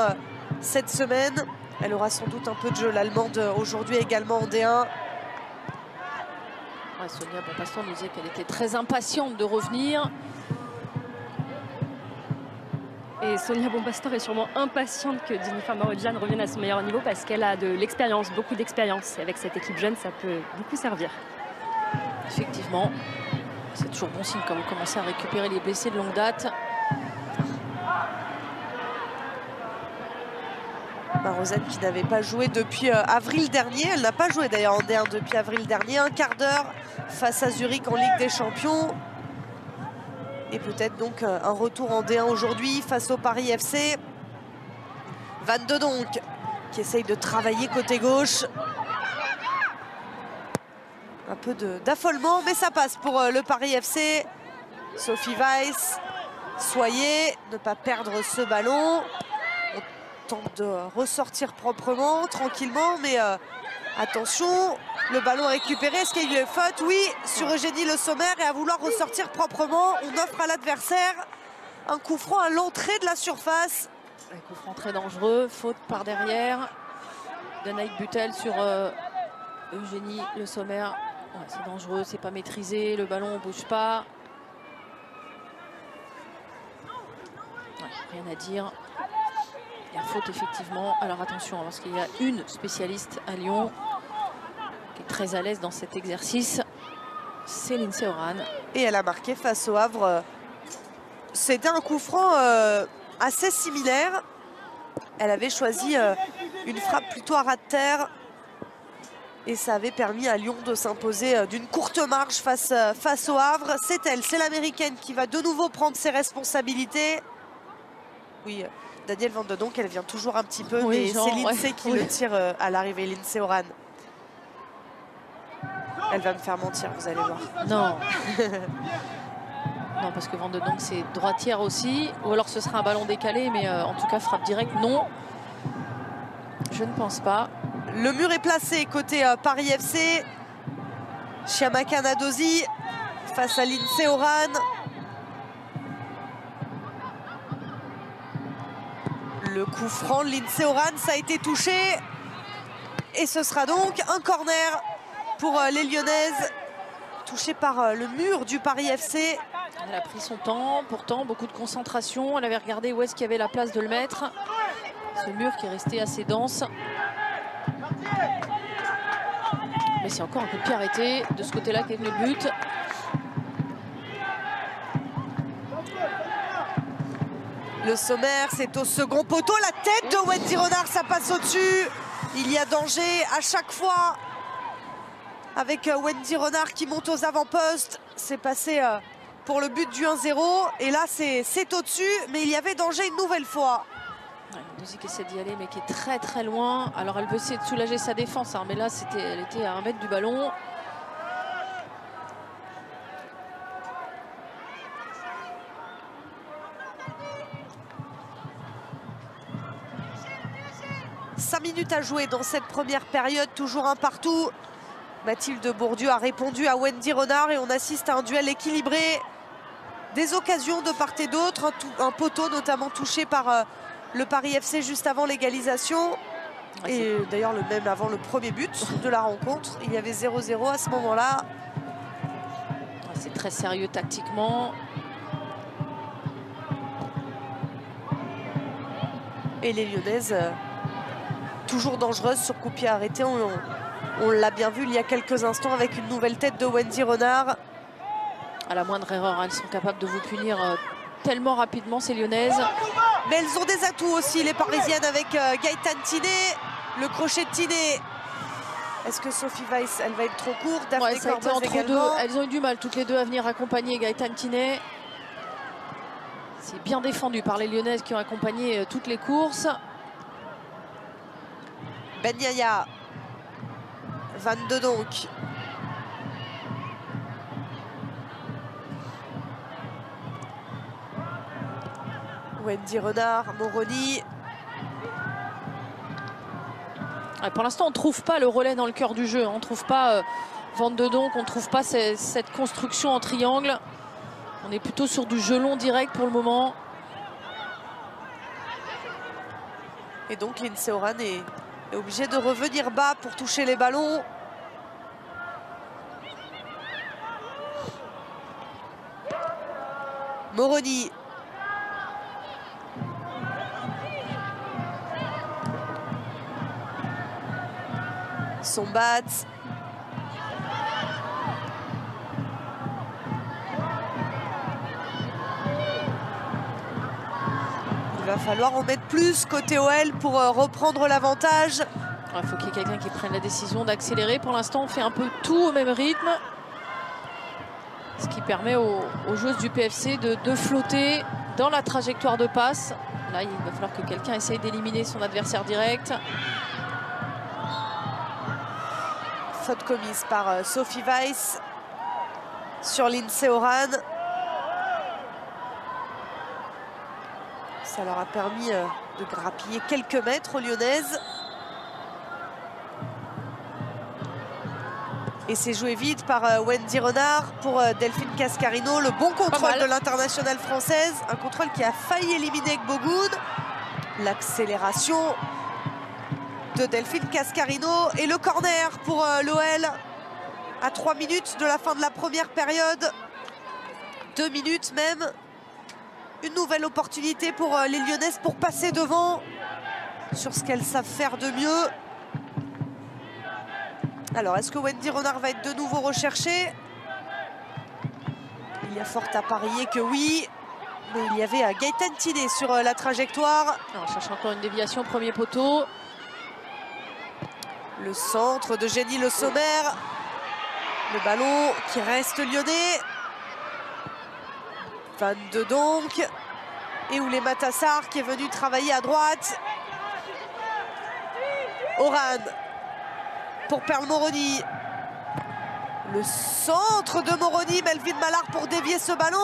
cette semaine. Elle aura sans doute un peu de jeu, l'Allemande aujourd'hui également en D1. Ouais, Sonia Bonpastor nous disait qu'elle était très impatiente de revenir. Et Sonia Bonpastor est sûrement impatiente que Jennifer Marojane revienne à son meilleur niveau parce qu'elle a de l'expérience, beaucoup d'expérience. Et avec cette équipe jeune, ça peut beaucoup servir. Effectivement, c'est toujours bon signe quand vous commencez à récupérer les blessés de longue date. Marozane qui n'avait pas joué depuis avril dernier. Elle n'a pas joué d'ailleurs en D1 depuis avril dernier. Un quart d'heure face à Zurich en Ligue des Champions. Et peut-être donc un retour en D1 aujourd'hui face au Paris FC. Van de Donk qui essaye de travailler côté gauche. Un peu d'affolement, mais ça passe pour le Paris FC. Sophie Weiss, soyez, ne pas perdre ce ballon. On tente de ressortir proprement, tranquillement, mais attention. Le ballon récupéré, est-ce qu'il y a eu faute? Oui, sur Eugénie Le Sommer, et à vouloir ressortir proprement, on offre à l'adversaire un coup franc à l'entrée de la surface. Un coup franc très dangereux, faute par derrière. Danaïk Butel sur Eugénie Le Sommer. Ouais, c'est dangereux, c'est pas maîtrisé, le ballon ne bouge pas. Ouais, rien à dire. Il y a faute effectivement. Alors attention, parce qu'il y a une spécialiste à Lyon qui est très à l'aise dans cet exercice, c'est Lindsey Horan. Et elle a marqué face au Havre. C'était un coup franc assez similaire. Elle avait choisi une frappe plutôt à ras de terre. Et ça avait permis à Lyon de s'imposer d'une courte marge face au Havre. C'est elle, c'est l'Américaine qui va de nouveau prendre ses responsabilités. Oui, Danielle Van de Donk, elle vient toujours un petit peu, oui, mais c'est Lindsey qui oui. le tire à l'arrivée, Lindsey Horan. Elle va me faire mentir, vous allez voir. Non. Non, parce que Van de Donk, c'est droitière aussi. Ou alors ce sera un ballon décalé, mais en tout cas, frappe directe, non. Je ne pense pas. Le mur est placé côté Paris FC. Chiamaka Nadosi face à Lindsey Horan. Le coup franc de Lindsey Horan, ça a été touché. Et ce sera donc un corner pour les Lyonnaises. Touché par le mur du Paris FC. Elle a pris son temps, pourtant beaucoup de concentration. Elle avait regardé où est-ce qu'il y avait la place de le mettre. Ce mur qui est resté assez dense. Mais c'est encore un coup de pied arrêté de ce côté-là qui est venu le but. Le Sommer, c'est au second poteau. La tête de Wendy Renard, ça passe au-dessus. Il y a danger à chaque fois. Avec Wendy Renard qui monte aux avant-postes. C'est passé pour le but du 1-0. Et là, c'est au-dessus. Mais il y avait danger une nouvelle fois. Nadosi qui essaie d'y aller, mais qui est très très loin. Alors elle veut essayer de soulager sa défense. Hein, mais là, elle était à 1 mètre du ballon. 5 minutes à jouer dans cette première période, toujours un partout. Mathilde Bourdieu a répondu à Wendy Renard et on assiste à un duel équilibré. Des occasions de part et d'autre, un poteau notamment touché par le Paris FC juste avant l'égalisation. Et d'ailleurs le même avant le premier but de la rencontre. Il y avait 0-0 à ce moment-là. C'est très sérieux tactiquement. Et les Lyonnaises, toujours dangereuses sur coup de pied arrêté. On l'a bien vu il y a quelques instants avec une nouvelle tête de Wendy Renard. À la moindre erreur, elles sont capables de vous punir tellement rapidement, ces Lyonnaises. Mais elles ont des atouts aussi, les Parisiennes, avec Gaëtane Tiné, le crochet de Tiné. Est-ce que Sophie Weiss, elle va être trop courte? Daphné Corboz également. Elles ont eu du mal toutes les deux à venir accompagner Gaëtane Tiné. C'est bien défendu par les Lyonnaises qui ont accompagné toutes les courses. Ben Yaya, 22 donc. Wendy Renard, Moroni. Pour l'instant, on ne trouve pas le relais dans le cœur du jeu. On ne trouve pas Van de Donk, on ne trouve pas cette construction en triangle. On est plutôt sur du jeu long direct pour le moment. Et donc Lindsey Horan est obligée de revenir bas pour toucher les ballons. Moroni. Sombat. Il va falloir en mettre plus côté OL pour reprendre l'avantage. Il faut qu'il y ait quelqu'un qui prenne la décision d'accélérer. Pour l'instant, on fait un peu tout au même rythme. Ce qui permet aux joueuses du PFC de flotter dans la trajectoire de passe. Là, il va falloir que quelqu'un essaye d'éliminer son adversaire direct. Faute commise par Sophie Weiss sur Lindsey Horan. Ça leur a permis de grappiller quelques mètres aux Lyonnaises. Et c'est joué vite par Wendy Renard pour Delphine Cascarino. Le bon contrôle de l'internationale française. Un contrôle qui a failli éliminer Gbogun. L'accélération de Delphine Cascarino. Et le corner pour l'OL à 3 minutes de la fin de la première période. 2 minutes même. Une nouvelle opportunité pour les Lyonnaises pour passer devant sur ce qu'elles savent faire de mieux. Alors, est-ce que Wendy Renard va être de nouveau recherchée? Il y a fort à parier que oui. Mais il y avait Gaëtane Tiné sur la trajectoire. On cherche encore une déviation, premier poteau. Le centre de Jenny Le Sommer. Le ballon qui reste lyonnais. 22 donc. Et Oulé Matassar qui est venu travailler à droite. Horan pour Perle Moroni. Le centre de Moroni, Melvin Mallard pour dévier ce ballon.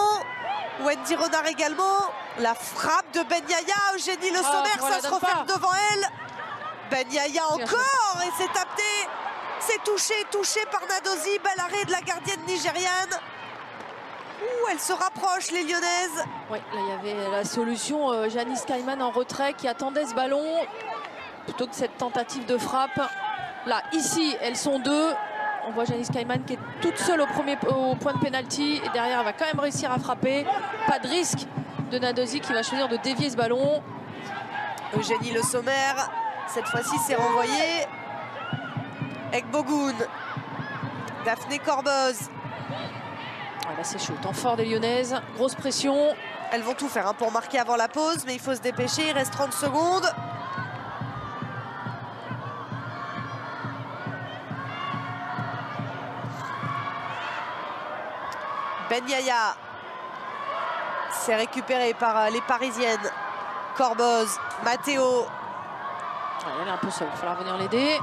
Wendy Renard également. La frappe de Ben Yaya. Eugénie Le Sommer, ça se referme devant elle. Ben Yaya encore et c'est tapé. C'est touché par Nadozi. Bel arrêt de la gardienne nigériane. Ouh, elle se rapproche, les Lyonnaises. Oui, là il y avait la solution. Janice Kaiman en retrait qui attendait ce ballon plutôt que cette tentative de frappe. Là, ici, elles sont deux. On voit Janice Kaiman qui est toute seule au point de pénalty. Et derrière, elle va quand même réussir à frapper. Pas de risque de Nadozi qui va choisir de dévier ce ballon. Eugénie Le Sommer, cette fois-ci, c'est renvoyé. Gbogun. Daphné Corboz. Ah, là, c'est chaud. Temps fort des Lyonnaises. Grosse pression. Elles vont tout faire pour marquer avant la pause, mais il faut se dépêcher. Il reste 30 secondes. Ben Yaya, c'est récupéré par les Parisiennes. Corboz, Matteo. Elle est un peu seule, il va falloir venir l'aider.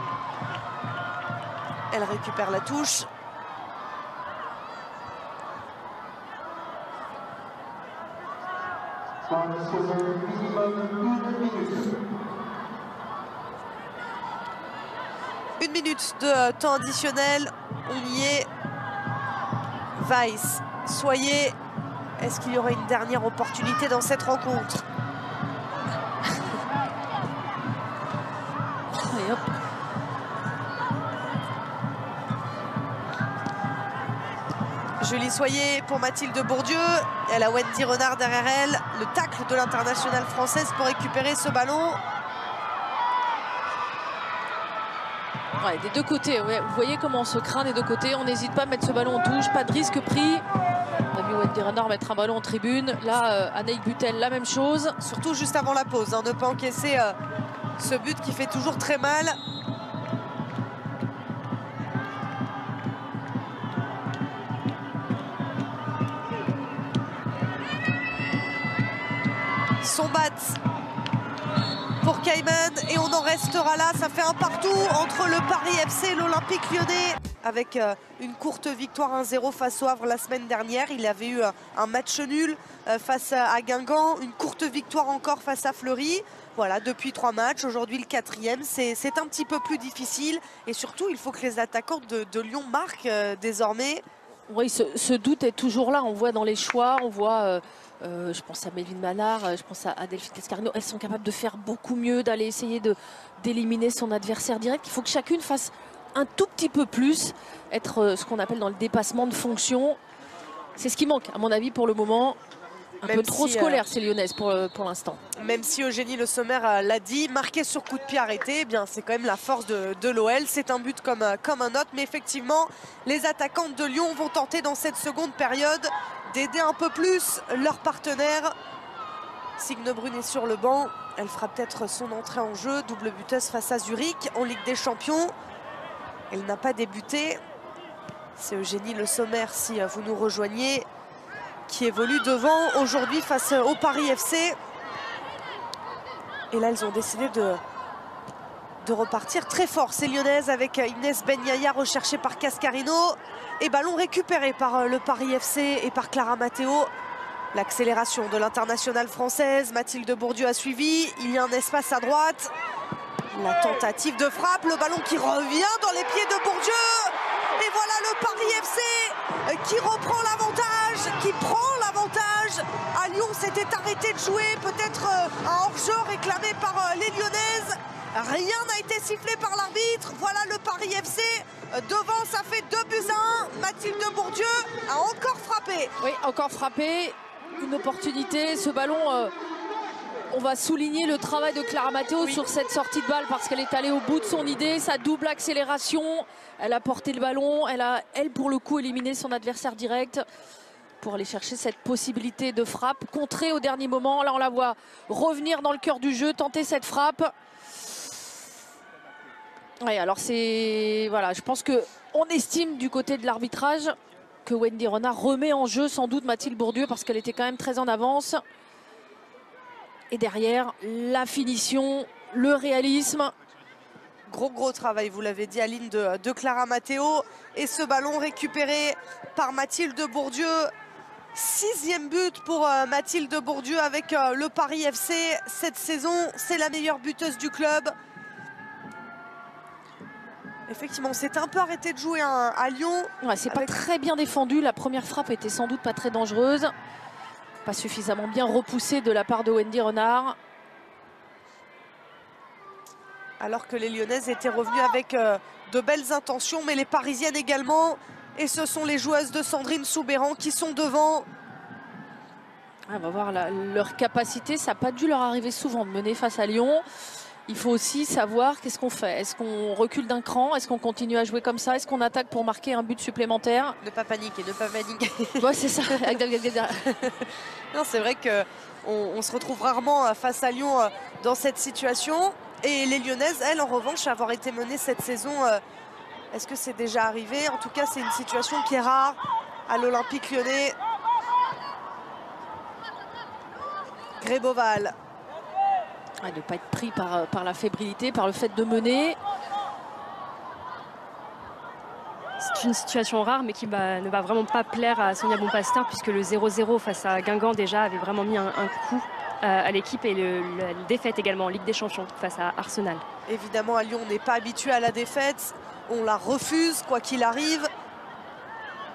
Elle récupère la touche. 1 minute de temps additionnel. On y est. Weiss, Soyer. Est-ce qu'il y aura une dernière opportunité dans cette rencontre? Allez, hop. Julie Soyer pour Mathilde Bourdieu. Elle a Wendy Renard derrière elle. Le tacle de l'internationale française pour récupérer ce ballon. Ouais, des deux côtés, ouais. Vous voyez comment on se craint des deux côtés. On n'hésite pas à mettre ce ballon en touche, pas de risque pris. On a vu Wendy Renard mettre un ballon en tribune. Là, Anaïk Butel, la même chose. Surtout juste avant la pause, hein, ne pas encaisser ce but qui fait toujours très mal. Sombat pour Cayman et on en restera là. Ça fait un partout entre le Paris FC et l'Olympique Lyonnais. Avec une courte victoire 1-0 face au Havre la semaine dernière. Il avait eu un match nul face à Guingamp. Une courte victoire encore face à Fleury. Voilà, depuis 3 matchs. Aujourd'hui le 4e. C'est un petit peu plus difficile. Et surtout, il faut que les attaquants de Lyon marquent désormais. Oui, ce doute est toujours là. On voit dans les choix, on voit... je pense à Méline Manard, je pense à Delphine Cascarino. Elles sont capables de faire beaucoup mieux, d'aller essayer d'éliminer son adversaire direct. Il faut que chacune fasse un tout petit peu plus, être ce qu'on appelle dans le dépassement de fonction. C'est ce qui manque, à mon avis, pour le moment. Un peu trop scolaire, ces Lyonnaises pour l'instant. Même si Eugénie Le Sommer l'a dit, marquer sur coup de pied arrêté, eh bien c'est quand même la force de l'OL. C'est un but comme un autre. Mais effectivement, les attaquantes de Lyon vont tenter dans cette seconde période d'aider un peu plus leur partenaire. Signe Brun est sur le banc. Elle fera peut-être son entrée en jeu. Double buteuse face à Zurich en Ligue des Champions. Elle n'a pas débuté. C'est Eugénie Le Sommer, si vous nous rejoignez, qui évolue devant aujourd'hui face au Paris FC. Et là, elles ont décidé de repartir très fort. Ces Lyonnaises avec Inès Benyaya recherchée par Cascarino. Et ballon récupéré par le Paris FC et par Clara Matteo. L'accélération de l'internationale française. Mathilde Bourdieu a suivi. Il y a un espace à droite. La tentative de frappe. Le ballon qui revient dans les pieds de Bourdieu. Et voilà le Paris FC qui reprend l'avantage, qui prend l'avantage. À Lyon, c'était arrêté de jouer. Peut-être un hors-jeu réclamé par les Lyonnaises. Rien n'a été sifflé par l'arbitre. Voilà le Paris FC devant, ça fait 2-1. Mathilde Bourdieu a encore frappé. Oui, encore frappé. Une opportunité. Ce ballon, on va souligner le travail de Clara Matteo sur cette sortie de balle parce qu'elle est allée au bout de son idée. Sa double accélération. Elle a porté le ballon. Elle a, pour le coup, éliminé son adversaire direct pour aller chercher cette possibilité de frappe. Contrée au dernier moment. Là, on la voit revenir dans le cœur du jeu, tenter cette frappe. Oui, alors c'est... Voilà, je pense qu'on estime du côté de l'arbitrage que Wendy Renard remet en jeu sans doute Mathilde Bourdieu parce qu'elle était quand même très en avance. Et derrière, la finition, le réalisme. Gros travail, vous l'avez dit, Aline, de Clara Matteo. Et ce ballon récupéré par Mathilde Bourdieu. 6e but pour Mathilde Bourdieu avec le Paris FC. Cette saison, c'est la meilleure buteuse du club. Effectivement, c'était un peu arrêté de jouer à Lyon. Ouais, c'est pas très bien défendu. La première frappe était sans doute pas très dangereuse. Pas suffisamment bien repoussée de la part de Wendy Renard. Alors que les Lyonnaises étaient revenues avec de belles intentions, mais les Parisiennes également. Et ce sont les joueuses de Sandrine Soubeyran qui sont devant. On va voir leur capacité. Ça n'a pas dû leur arriver souvent de mener face à Lyon. Il faut aussi savoir qu'est-ce qu'on fait. Est-ce qu'on recule d'un cran? Est-ce qu'on continue à jouer comme ça? Est-ce qu'on attaque pour marquer un but supplémentaire? Ne pas paniquer, ne pas paniquer. Ouais, c'est ça. Non, c'est vrai qu'on se retrouve rarement face à Lyon dans cette situation. Et les Lyonnaises, elles, en revanche, avoir été menées cette saison, est-ce que c'est déjà arrivé? En tout cas, c'est une situation qui est rare à l'Olympique Lyonnais. Gréboval. De ne pas être pris par la fébrilité, par le fait de mener. C'est une situation rare, mais qui ne va vraiment pas plaire à Sonia Bonpasteur, puisque le 0-0 face à Guingamp déjà avait vraiment mis un coup à l'équipe et la défaite également en Ligue des Champions face à Arsenal. Évidemment, à Lyon, on n'est pas habitué à la défaite. On la refuse, quoi qu'il arrive.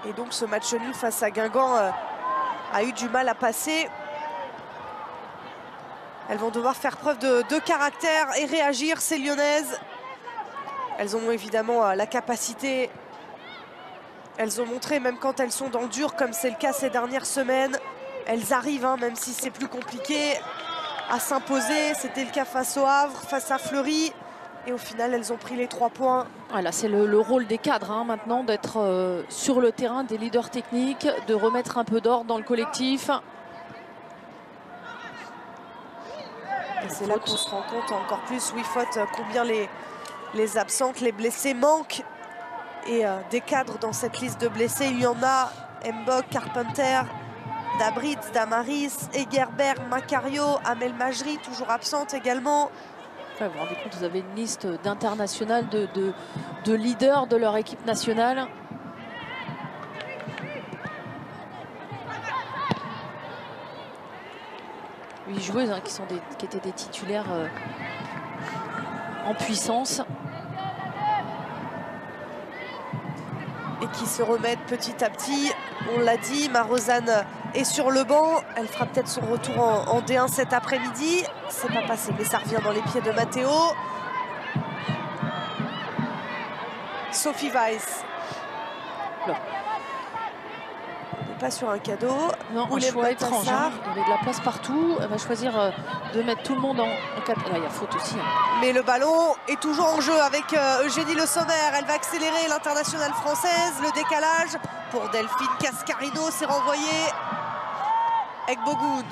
Et donc, ce match nul face à Guingamp a eu du mal à passer. Elles vont devoir faire preuve de caractère et réagir, ces Lyonnaises. Elles ont évidemment la capacité. Elles ont montré, même quand elles sont dans le dur, comme c'est le cas ces dernières semaines, elles arrivent, hein, même si c'est plus compliqué, à s'imposer. C'était le cas face au Havre, face à Fleury. Et au final, elles ont pris les 3 points. Voilà, c'est le rôle des cadres hein, maintenant, d'être sur le terrain, des leaders techniques, de remettre un peu d'ordre dans le collectif. Et c'est là qu'on se rend compte encore plus, Wifot, combien les absentes, les blessés manquent. Et des cadres dans cette liste de blessés, il y en a. Mbok, Carpenter, Dabritz, Damaris, Egerberg, Macario, Amel Majri, toujours absente également. Ouais, vous vous rendez compte, vous avez une liste d'internationales, de leaders de leur équipe nationale. Huit joueuses hein, qui étaient des titulaires en puissance. Et qui se remettent petit à petit. On l'a dit, Marozane est sur le banc. Elle fera peut-être son retour en D1 cet après-midi. C'est pas passé, mais ça revient dans les pieds de Matteo. Sophie Weiss. Non. On n'est pas sur un cadeau. Non, un choix étrange. Hein. Il y avait de la place partout. Elle va choisir de mettre tout le monde en 4. Là, il y a faute aussi. Hein. Mais le ballon est toujours en jeu avec Eugénie Le Sommer. Elle va accélérer, l'internationale française. Le décalage pour Delphine Cascarino. C'est renvoyé. Egbogoun.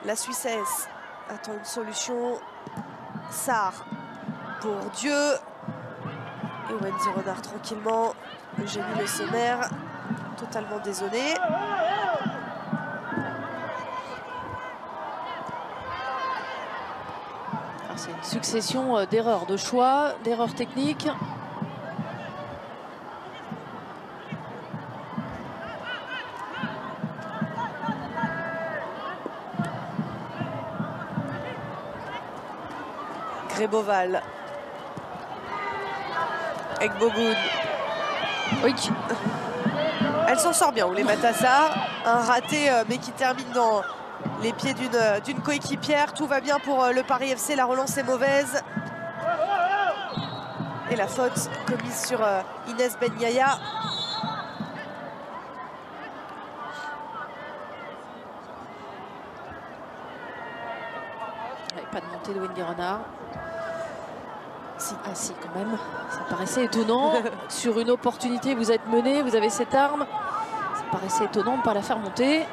La Suissesse attend une solution. Sarr pour Dieu. Et Wendy Renard tranquillement. Eugénie Le Sommer totalement désonnée. C'est une succession d'erreurs de choix, d'erreurs techniques. Greboval. Egbogoun. Oui. Elle s'en sort bien, Oulé Matassar. Un raté, mais qui termine dans les pieds d'une coéquipière. Tout va bien pour le Paris FC. La relance est mauvaise. Et la faute commise sur Inès Ben Yaya. Pas de montée de Wendy Renard. Si, ah si, quand même. Ça paraissait étonnant. Sur une opportunité, vous êtes mené, vous avez cette arme. Ça paraissait étonnant de ne pas la faire monter.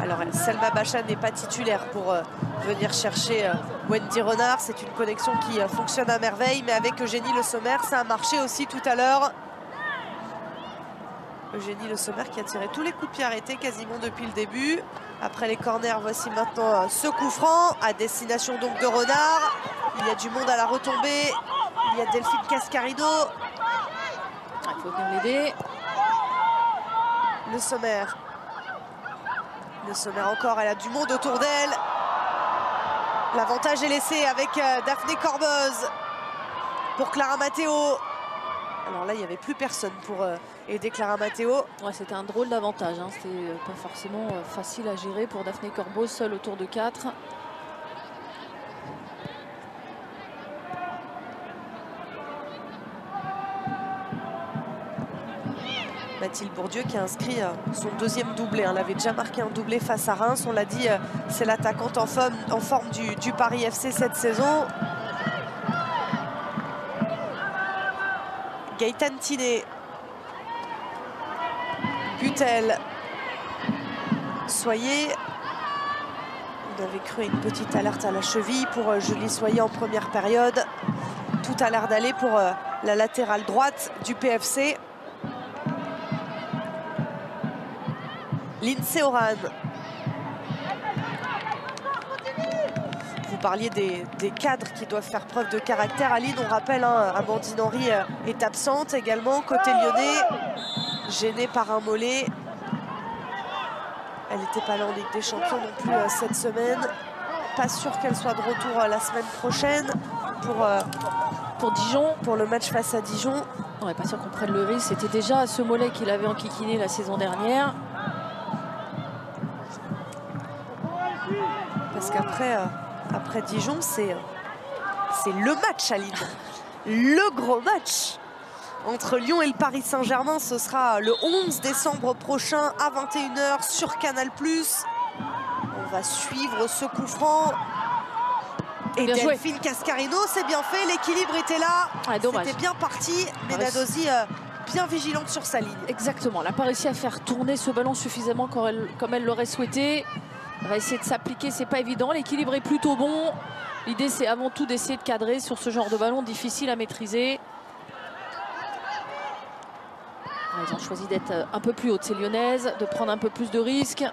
Alors, Selma Bacha n'est pas titulaire pour venir chercher Wendy Renard. C'est une connexion qui fonctionne à merveille. Mais avec Eugénie Le Sommer, ça a marché aussi tout à l'heure. Eugénie Le Sommer qui a tiré tous les coups de pied arrêtés quasiment depuis le début. Après les corners, voici maintenant ce coup franc à destination donc de Renard. Il y a du monde à la retombée. Il y a Delphine Cascarino. Il faut venir l'aider. Le Sommer. Le Sommer encore, elle a du monde autour d'elle. L'avantage est laissé avec Daphné Corboz pour Clara Matteo. Alors là, il n'y avait plus personne pour aider Clara Matteo. Ouais, c'était un drôle d'avantage. Hein. C'était pas forcément facile à gérer pour Daphné Corboz, seule autour de 4. Mathilde Bourdieu qui a inscrit son deuxième doublé. Elle avait déjà marqué un doublé face à Reims. On l'a dit, c'est l'attaquante en forme du Paris FC cette saison. Gaëtane Tiné. Butel. Soyer. On avait cru à une petite alerte à la cheville pour Julie Soyer en première période. Tout a l'air d'aller pour la latérale droite du PFC. Lindsay Oran. Vous parliez des cadres qui doivent faire preuve de caractère. Aline, on rappelle, hein, Amandine Henry est absente également. Côté lyonnais, gênée par un mollet. Elle n'était pas là en Ligue des Champions non plus cette semaine. Pas sûr qu'elle soit de retour la semaine prochaine pour Dijon, pour le match face à Dijon. On n'est pas sûr qu'on prenne le risque. C'était déjà ce mollet qu'il avait enquiquiné la saison dernière. Parce qu'après après Dijon, c'est le match à Lille. Le gros match entre Lyon et le Paris Saint-Germain. Ce sera le 11 décembre prochain à 21 h sur Canal+. On va suivre ce coup franc. Et Delphine Cascarino, c'est bien fait. L'équilibre était là. Ah, c'était bien parti. Mais Nadosi bien vigilante sur sa ligne. Exactement. Elle n'a pas réussi à faire tourner ce ballon suffisamment comme elle l'aurait souhaité. Elle va essayer de s'appliquer, c'est pas évident. L'équilibre est plutôt bon. L'idée, c'est avant tout d'essayer de cadrer sur ce genre de ballon difficile à maîtriser. Ils ont choisi d'être un peu plus hautes, ces Lyonnaises, de prendre un peu plus de risques.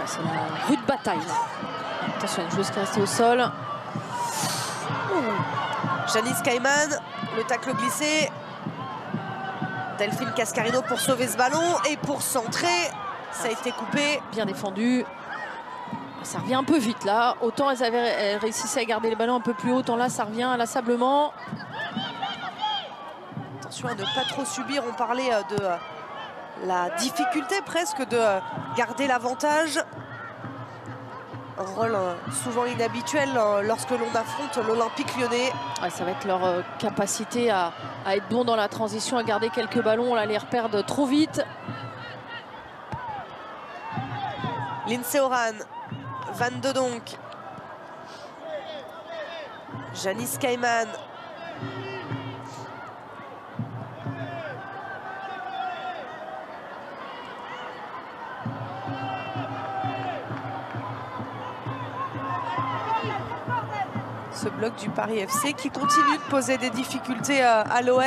C'est la rude bataille. Attention, une joueuse qui est restée au sol. Janice Cayman, le tacle glissé. Delphine Cascarino pour sauver ce ballon et pour centrer. Ça a été coupé. Bien défendu. Ça revient un peu vite là. Autant elles réussissaient à garder les ballons un peu plus haut, autant là ça revient inlassablement. Attention à ne pas trop subir. On parlait de la difficulté presque de garder l'avantage. Un rôle souvent inhabituel lorsque l'on affronte l'Olympique Lyonnais. Ouais, ça va être leur capacité à être bon dans la transition, à garder quelques ballons, là, les reperdre trop vite. Lindsay Oran, 22 donc. Janice Cayman. Ce bloc du Paris FC qui continue de poser des difficultés à l'OL.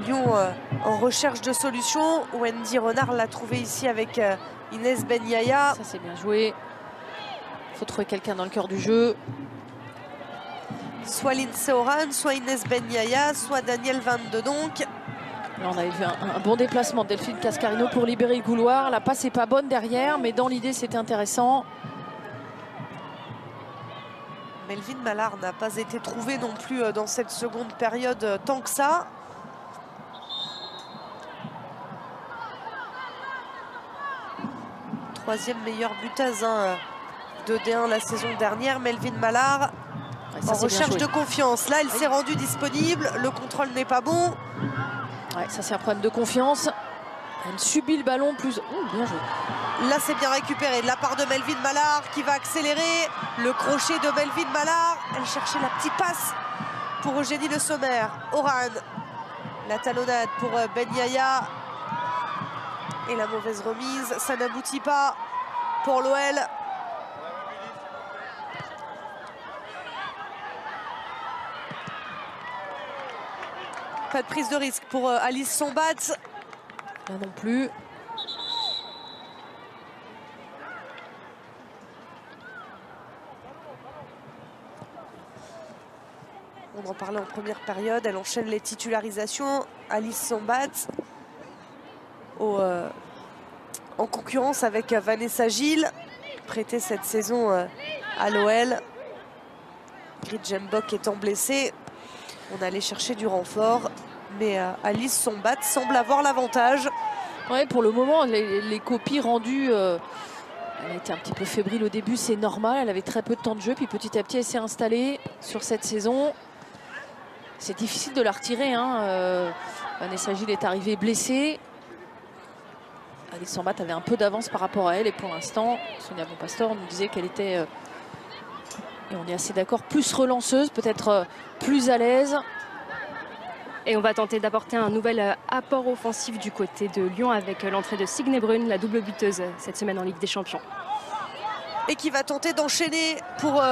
Lyon en recherche de solutions. Wendy Renard l'a trouvé ici avec Inès Ben-Yaya. Ça c'est bien joué. Il faut trouver quelqu'un dans le cœur du jeu. Soit Lindsay Oran, soit Inès Ben-Yaya, soit Daniel 22 donc. Là, on avait vu un bon déplacement de Delphine Cascarino pour libérer le couloir. La passe n'est pas bonne derrière, mais dans l'idée c'était intéressant. Melvin Mallard n'a pas été trouvé non plus dans cette seconde période tant que ça. Troisième meilleure buteuse de D1 la saison dernière, Melvin Mallard. Ouais, en recherche de confiance. Là, elle s'est rendue disponible. Le contrôle n'est pas bon. Ouais, ça c'est un problème de confiance. Elle subit le ballon plus... bien joué. Là, c'est bien récupéré de la part de Melvin Mallard qui va accélérer. Le crochet de Melvin Mallard. Elle cherchait la petite passe pour Eugénie Le Sommer. Oran. La talonnade pour Ben-Yaya. Et la mauvaise remise. Ça n'aboutit pas pour l'OL. Pas de prise de risque pour Alice Sombat. Là non plus. On en parlait en première période. Elle enchaîne les titularisations. Alice Sombat en concurrence avec Vanessa Gilles, prêtée cette saison à l'OL. Grit Jembok étant blessée, on allait chercher du renfort. Mais Alice Sombat semble avoir l'avantage. Ouais, pour le moment, les copies rendues, elle a été un petit peu fébrile au début, c'est normal. Elle avait très peu de temps de jeu, puis petit à petit, elle s'est installée sur cette saison. C'est difficile de la retirer. Vanessa Gilles est arrivée blessée. Alice Sombat avait un peu d'avance par rapport à elle. Et pour l'instant, Sonia Bonpastor nous disait qu'elle était, et on est assez d'accord, plus relanceuse, peut-être plus à l'aise. Et on va tenter d'apporter un nouvel apport offensif du côté de Lyon avec l'entrée de Signe Brune, la double buteuse cette semaine en Ligue des Champions. Et qui va tenter d'enchaîner pour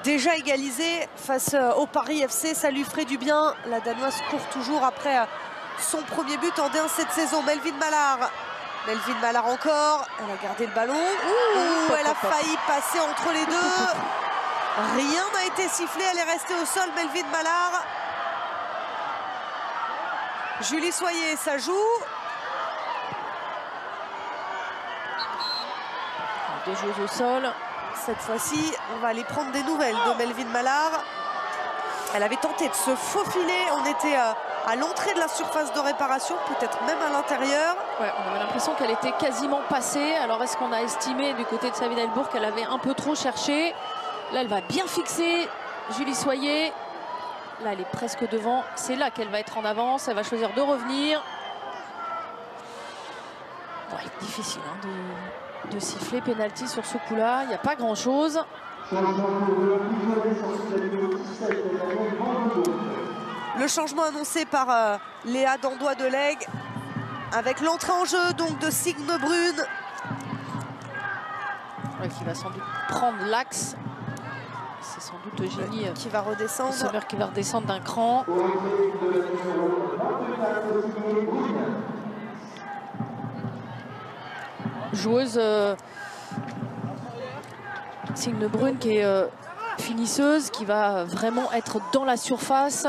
déjà égaliser face au Paris FC. Ça lui ferait du bien. La Danoise court toujours après son premier but en D1 cette saison. Melvin Mallard Melvin Mallard encore. Elle a gardé le ballon. Ouh, elle a failli passer entre les deux. Rien n'a été sifflé. Elle est restée au sol, Melvin Mallard. Julie Soyer, ça joue. Deux joueuses au sol. Cette fois-ci, on va aller prendre des nouvelles de Melvin Mallard. Elle avait tenté de se faufiler. On était à l'entrée de la surface de réparation, peut-être même à l'intérieur. Ouais, on avait l'impression qu'elle était quasiment passée. Alors est-ce qu'on a estimé du côté de Sabine Delbourg qu'elle avait un peu trop cherché? Là, elle va bien fixer Julie Soyer. Là, elle est presque devant. C'est là qu'elle va être en avance. Elle va choisir de revenir. Ouais, difficile hein, de siffler pénalty sur ce coup-là. Il n'y a pas grand-chose. Le changement annoncé par Léa Dandois de Lègue, avec l'entrée en jeu donc de Signe Brune. Ouais, qui va sans doute prendre l'axe. C'est sans doute Eugénie qui va redescendre. Sommer qui va redescendre d'un cran. Joueuse Signe Brune qui est finisseuse, qui va vraiment être dans la surface.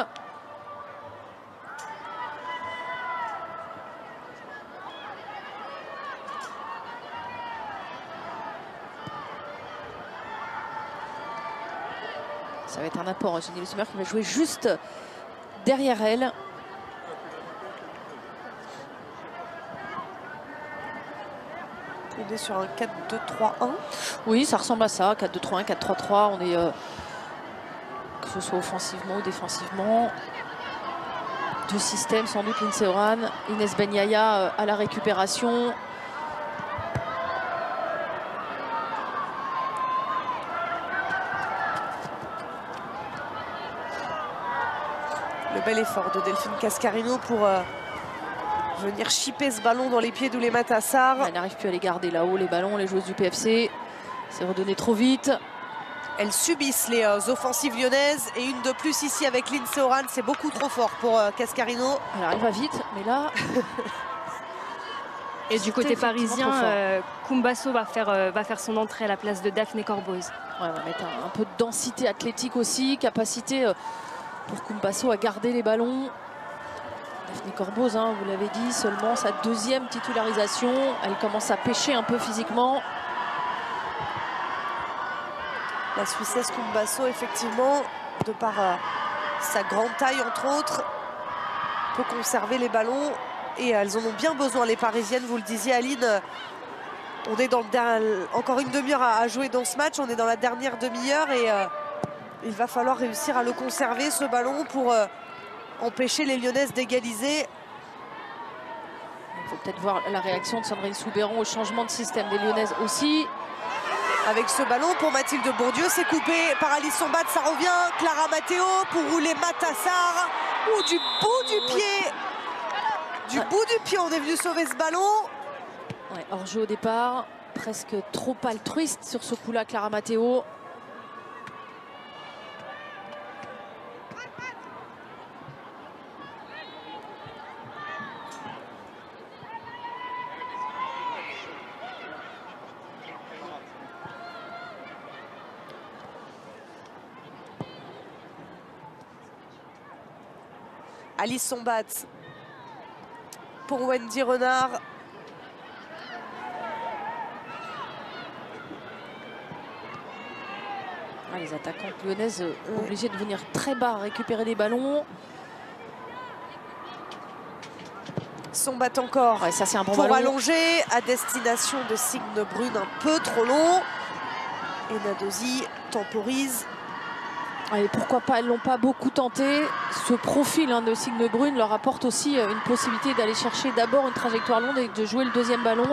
Ça va être un apport. Eugénie Sommer qui va jouer juste derrière elle. On est sur un 4-2-3-1. Oui, ça ressemble à ça. 4-2-3-1, 4-3-3. On est, que ce soit offensivement ou défensivement. Deux systèmes, sans doute Lindsey Horan, Inès Ben-Yahya à la récupération. Le bel effort de Delphine Cascarino pour venir chipper ce ballon dans les pieds d'Oulémata Sarr. Elle n'arrive plus à les garder là-haut, les ballons, les joueuses du PFC. C'est redonné trop vite. Elles subissent les offensives lyonnaises et une de plus ici avec Lindsey Horan. C'est beaucoup trop fort pour Cascarino. Alors elle va vite, mais là... Et du côté parisien, Kumbasso va faire son entrée à la place de Daphné Corboz. Ouais, on va mettre un peu de densité athlétique aussi, capacité pour Kumbasso à garder les ballons. Daphné Corboz, hein, vous l'avez dit, seulement sa deuxième titularisation. Elle commence à pêcher un peu physiquement. La Suissesse Kumbasso, effectivement, de par sa grande taille, entre autres, peut conserver les ballons. Et elles en ont bien besoin, les Parisiennes. Vous le disiez, Aline, on est dans encore une demi-heure à jouer dans ce match. On est dans la dernière demi-heure et il va falloir réussir à le conserver, ce ballon, pour empêcher les Lyonnaises d'égaliser. Il faut peut-être voir la réaction de Sandrine Soubeyran au changement de système des Lyonnaises aussi. Avec ce ballon pour Mathilde Bourdieu, c'est coupé par Alice Sombat, ça revient. Clara Matteo pour Oulémata Sarr. Ou du bout du pied. Du bout du pied, on est venu sauver ce ballon. Ouais, hors-jeu au départ, presque trop altruiste sur ce coup-là, Clara Matteo. Alice Sombat pour Wendy Renard. Ah, les attaquantes lyonnaises obligées de venir très bas récupérer des ballons. Sombat encore, ouais, ça c'est un bon pour ballon. Allonger à destination de Signe Brune, un peu trop long. Et Nadosi temporise. Et pourquoi pas, elles l'ont pas beaucoup tenté. Ce profil de Signe Brune leur apporte aussi une possibilité d'aller chercher d'abord une trajectoire longue et de jouer le deuxième ballon.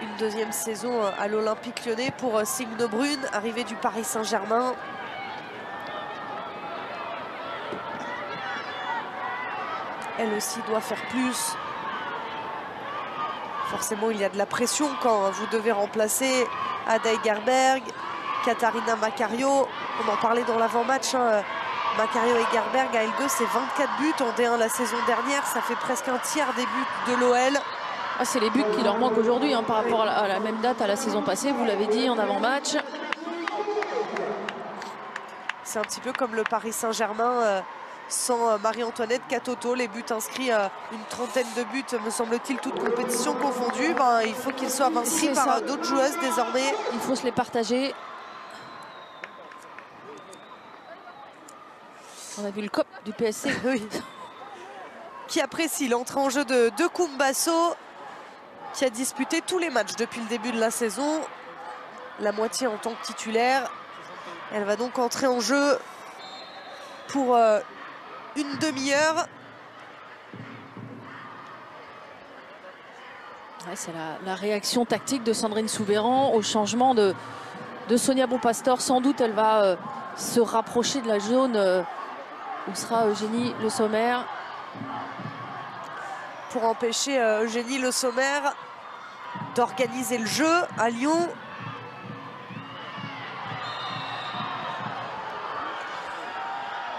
Une deuxième saison à l'Olympique Lyonnais pour Signe Brune, arrivée du Paris Saint-Germain. Elle aussi doit faire plus. Forcément, il y a de la pression quand vous devez remplacer Ada Egerberg, Katharina Macario. On en parlait dans l'avant-match. Macario Egerberg à Elgeux, c'est 24 buts en D1 la saison dernière. Ça fait presque un tiers des buts de l'OL. Ah, c'est les buts qui leur manquent aujourd'hui par rapport à la même date à la saison passée. Vous l'avez dit en avant-match. C'est un petit peu comme le Paris Saint-Germain sans Marie-Antoinette Katoto. Les buts inscrits, une trentaine de buts, me semble-t-il, toutes compétitions confondues. Il faut qu'ils soient inscrits par d'autres joueuses désormais. Il faut se les partager. On a vu le cop du PSC. Oui. Qui apprécie l'entrée en jeu de Koumbasso, qui a disputé tous les matchs depuis le début de la saison, la moitié en tant que titulaire. Elle va donc entrer en jeu pour une demi-heure. Ouais, c'est la réaction tactique de Sandrine Soubeyran au changement de Sonia Bonpastor. Sans doute, elle va se rapprocher de la zone où sera Eugénie Le Sommer. Pour empêcher Eugénie Le Sommer d'organiser le jeu à Lyon.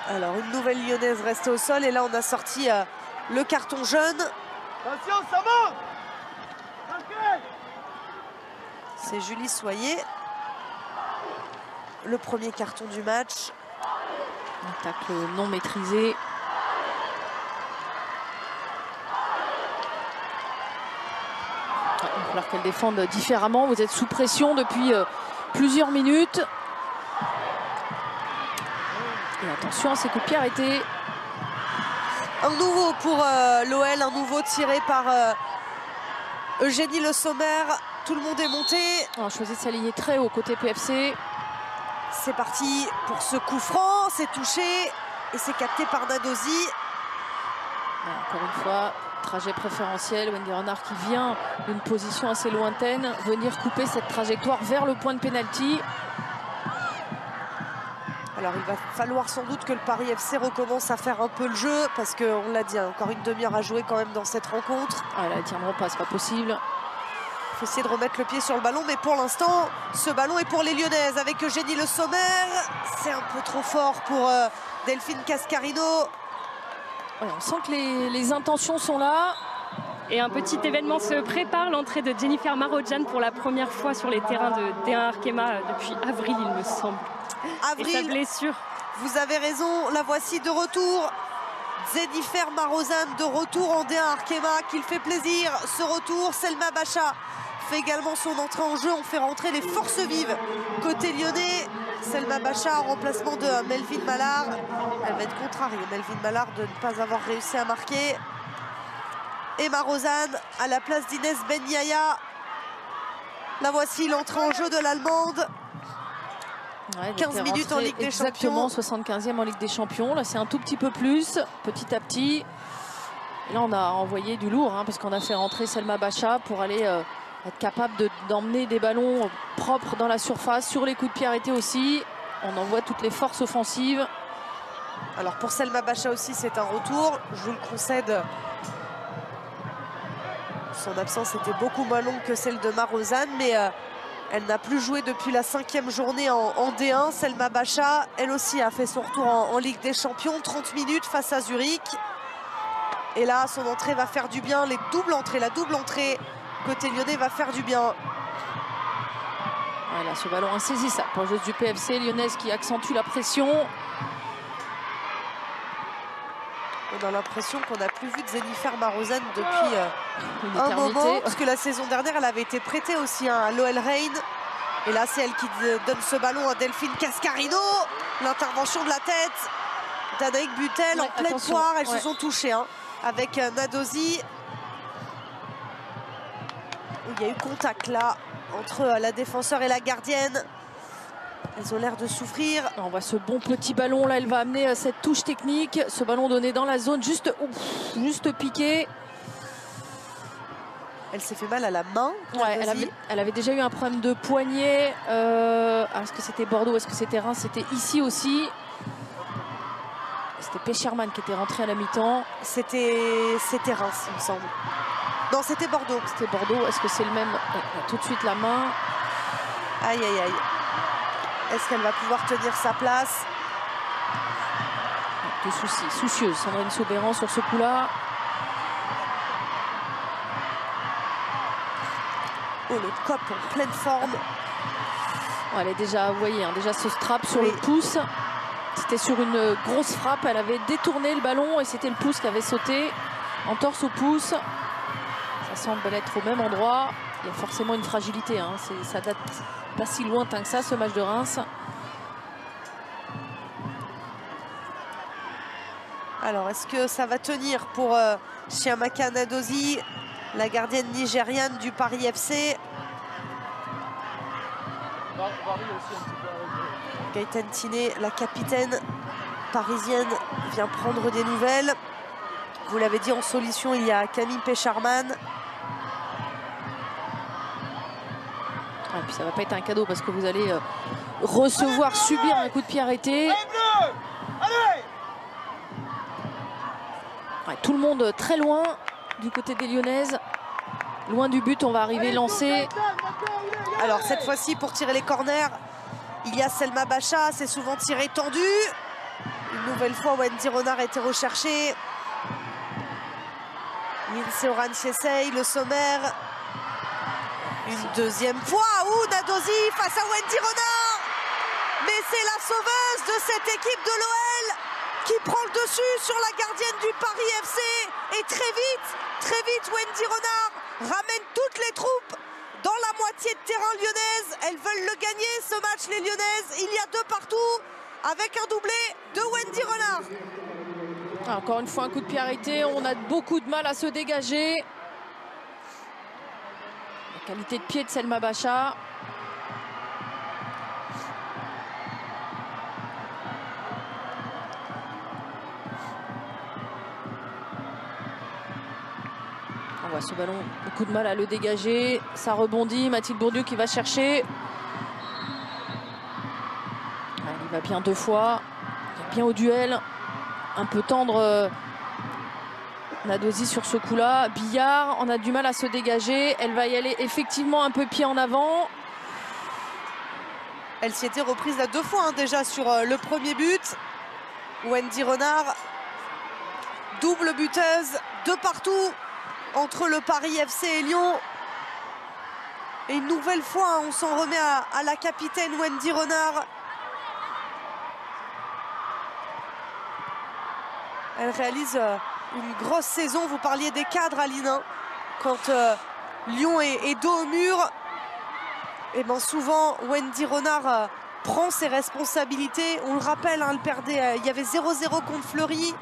Alors, une nouvelle lyonnaise restée au sol. Et là, on a sorti le carton jaune. Attention, ça monte. C'est Julie Soyer. Le premier carton du match. Un tacle non maîtrisé. Il va falloir qu'elle défende différemment. Vous êtes sous pression depuis plusieurs minutes. Et attention à ces coups de pied arrêtés. Un nouveau pour l'OL, un nouveau tiré par Eugénie Le Sommer. Tout le monde est monté. On a choisi de s'aligner très haut côté PFC. C'est parti pour ce coup franc. C'est touché et c'est capté par Nadosi. Encore une fois, trajet préférentiel. Wendy Renard qui vient d'une position assez lointaine venir couper cette trajectoire vers le point de pénalty. Alors il va falloir sans doute que le Paris FC recommence à faire un peu le jeu parce qu'on l'a dit, encore une demi-heure à jouer quand même dans cette rencontre. Ah, là, ils tiendront pas, c'est pas possible. Il faut essayer de remettre le pied sur le ballon, mais pour l'instant, ce ballon est pour les Lyonnaises avec Eugénie Le Sommer. C'est un peu trop fort pour Delphine Cascarino. Ouais, on sent que les intentions sont là. Et un petit événement se prépare, l'entrée de Jennifer Marojane pour la première fois sur les terrains de D1 Arkema depuis avril, il me semble. Avril, et sa blessure. Vous avez raison, la voici de retour. Jennifer Marojane de retour en D1 Arkema, qu'il fait plaisir. Ce retour, Selma Bacha fait également son entrée en jeu. On fait rentrer les forces vives côté lyonnais. Selma Bacha en remplacement de Melvin Mallard. Elle va être contrariée, Melvin Mallard, de ne pas avoir réussi à marquer. Et Marojane à la place d'Inès Ben Yaya. La voici, l'entrée en jeu de l'Allemande. Ouais, 15 minutes en Ligue des Champions. Exactement, 75e en Ligue des Champions. Là, c'est un tout petit peu plus, petit à petit. Et là, on a envoyé du lourd, parce qu'on a fait rentrer Selma Bacha pour aller être capable d'emmener des ballons propres dans la surface, sur les coups de pied arrêtés aussi. On envoie toutes les forces offensives. Alors pour Selma Bacha aussi, c'est un retour. Je vous le concède. Son absence était beaucoup moins longue que celle de Marojane, mais elle n'a plus joué depuis la 5e journée en D1. Selma Bacha, elle aussi, a fait son retour en Ligue des Champions. 30 minutes face à Zurich. Et là, son entrée va faire du bien. La double entrée côté lyonnais va faire du bien. Voilà, ce ballon insaisissable pour le jeu du PFC. Lyonnaise qui accentue la pression. On a l'impression qu'on n'a plus vu de Jennifer Marojane depuis un moment. Parce que la saison dernière, elle avait été prêtée aussi à l'OL Reign. Et là, c'est elle qui donne ce ballon à Delphine Cascarino. L'intervention de la tête d'Anaïk Butel, en pleine poire. Elles se sont touchées avec Nadosi. Il y a eu contact là entre la défenseur et la gardienne. Elles ont l'air de souffrir. On voit ce bon petit ballon là, elle va amener cette touche technique. Ce ballon donné dans la zone, juste piqué. Elle s'est fait mal à la main. Ouais, elle avait déjà eu un problème de poignet. Est-ce que c'était Bordeaux, est-ce que c'était Reims? C'était ici aussi. C'était Pécherman qui était rentré à la mi-temps. C'était Reims, il me semble. Non, c'était Bordeaux. C'était Bordeaux. Est-ce que c'est le même? Tout de suite la main. Aïe, aïe, aïe. Est-ce qu'elle va pouvoir tenir sa place? de soucis, soucieuse. Sandrine Soubeyran sur ce coup-là. Oh, le cop en pleine forme. Elle est déjà, vous voyez, hein, déjà ce strap sur le pouce. C'était sur une grosse frappe. Elle avait détourné le ballon et c'était le pouce qui avait sauté en torse au pouce. Ça semble être au même endroit. Il y a forcément une fragilité. Hein. Ça date pas si lointain que ça, ce match de Reims. Alors, est-ce que ça va tenir pour Chiamaka Nadozie, la gardienne nigériane du Paris FC? Gaëtan Tiné, la capitaine parisienne, vient prendre des nouvelles. Vous l'avez dit, en solution, il y a Camille Pécharman. Et puis ça va pas être un cadeau parce que vous allez recevoir, subir un coup de pied arrêté. Ouais, tout le monde très loin du côté des Lyonnaises. Loin du but, on va arriver lancé. Alors cette fois-ci, pour tirer les corners, il y a Selma Bacha, c'est souvent tiré tendu. Une nouvelle fois, Wendy Renard a été recherchée. Lindsay Oran qui essaye, le sommaire. Une deuxième fois, Nadozie face à Wendy Renard. Mais c'est la sauveuse de cette équipe de l'OL qui prend le dessus sur la gardienne du Paris FC. Et très vite, Wendy Renard ramène toutes les troupes dans la moitié de terrain lyonnaise. Elles veulent le gagner, ce match, les Lyonnaises. Il y a 2 partout, avec un doublé de Wendy Renard. Encore une fois, un coup de pied arrêté. On a beaucoup de mal à se dégager. La qualité de pied de Selma Bacha. On voit ce ballon, beaucoup de mal à le dégager. Ça rebondit, Mathilde Bourdieu qui va chercher. Il va bien 2 fois. Il va bien au duel. Un peu tendre Nadozie sur ce coup-là. Billard, on a du mal à se dégager. Elle va y aller effectivement un peu pied en avant. Elle s'y était reprise là 2 fois déjà sur le premier but. Wendy Renard, double buteuse, 2 partout entre le Paris FC et Lyon. Et une nouvelle fois, on s'en remet à la capitaine Wendy Renard. Elle réalise une grosse saison. Vous parliez des cadres, Aline, hein. Quand Lyon est dos au mur, et ben souvent Wendy Renard prend ses responsabilités. On le rappelle, hein, elle perdait, il y avait 0-0 contre Fleury.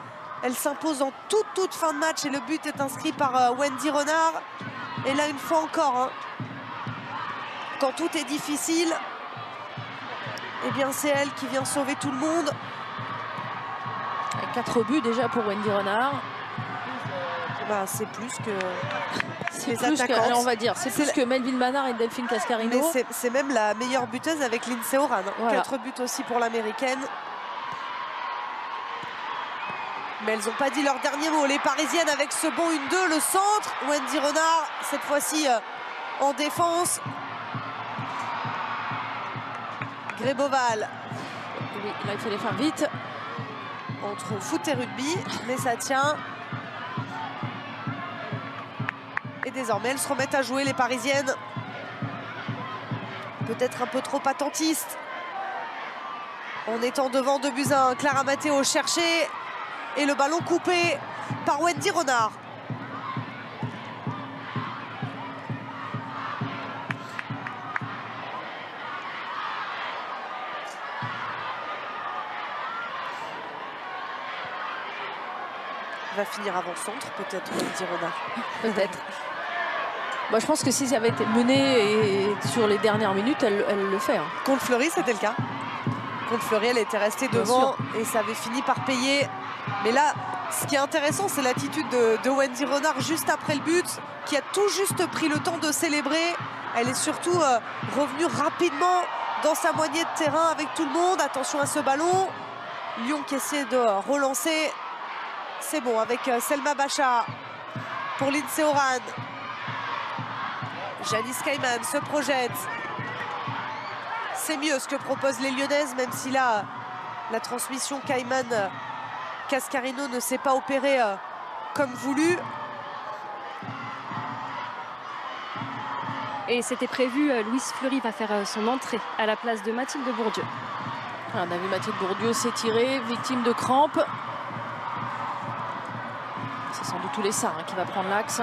Elle s'impose en toute fin de match et le but est inscrit par Wendy Renard. Et là, une fois encore, hein, quand tout est difficile, eh bien c'est elle qui vient sauver tout le monde. 4 buts déjà pour Wendy Renard. Bah, c'est plus que c'est plus que, alors on va dire, c'est plus que Melville Manard et Delphine Cascarino. Mais c'est même la meilleure buteuse avec Lindsay Oran. Voilà. 4 buts aussi pour l'américaine. Mais elles n'ont pas dit leur dernier mot. Les Parisiennes avec ce bon 1-2, le centre. Wendy Renard, cette fois-ci en défense. Gréboval. Oui, là, il fallait faire vite. Entre foot et rugby, mais ça tient. Et désormais, elles se remettent à jouer, les Parisiennes. Peut-être un peu trop attentistes. En étant devant 2-1, Clara Matteo cherchée. Et le ballon coupé par Wendy Renard. Va finir avant centre, peut-être, Wendy Renard. Peut-être. Moi, je pense que si ça avait été mené et sur les dernières minutes, elle le fait. Hein. Contre Fleury, c'était le cas. Contre Fleury, elle était restée devant et ça avait fini par payer. Mais là, ce qui est intéressant, c'est l'attitude de Wendy Renard juste après le but, qui a tout juste pris le temps de célébrer. Elle est surtout revenue rapidement dans sa moitié de terrain avec tout le monde. Attention à ce ballon. Lyon qui essaie de relancer. C'est bon avec Selma Bacha pour Lindsay Oran. Janice Cayman se projette. C'est mieux ce que proposent les Lyonnaises, même si là, la transmission Cayman Cascarino ne s'est pas opéré comme voulu. Et c'était prévu, Louise Fleury va faire son entrée à la place de Mathilde Bourdieu. On a vu Mathilde Bourdieu s'étirer, victime de crampes. C'est sans doute Toulessard qui va prendre l'axe.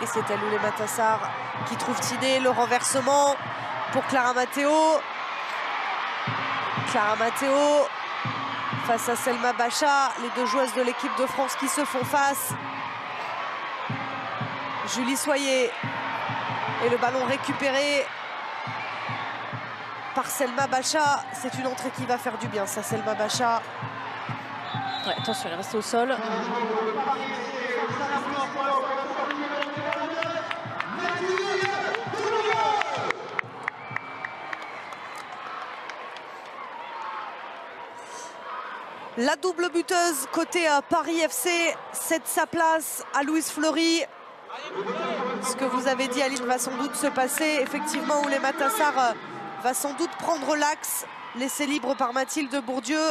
Et c'est Oulet Matassar qui trouve Tiné, le renversement pour Clara Matteo. Clara Matteo face à Selma Bacha, les deux joueuses de l'équipe de France qui se font face. Julie Soyer et le ballon récupéré par Selma Bacha. C'est une entrée qui va faire du bien, ça, Selma Bacha. Ouais, attention, elle est restée au sol. La double buteuse côté Paris FC cède sa place à Louise Fleury. Ce que vous avez dit, Aline, va sans doute se passer. Effectivement, Oulet Matassar va sans doute prendre l'axe, laissé libre par Mathilde Bourdieu.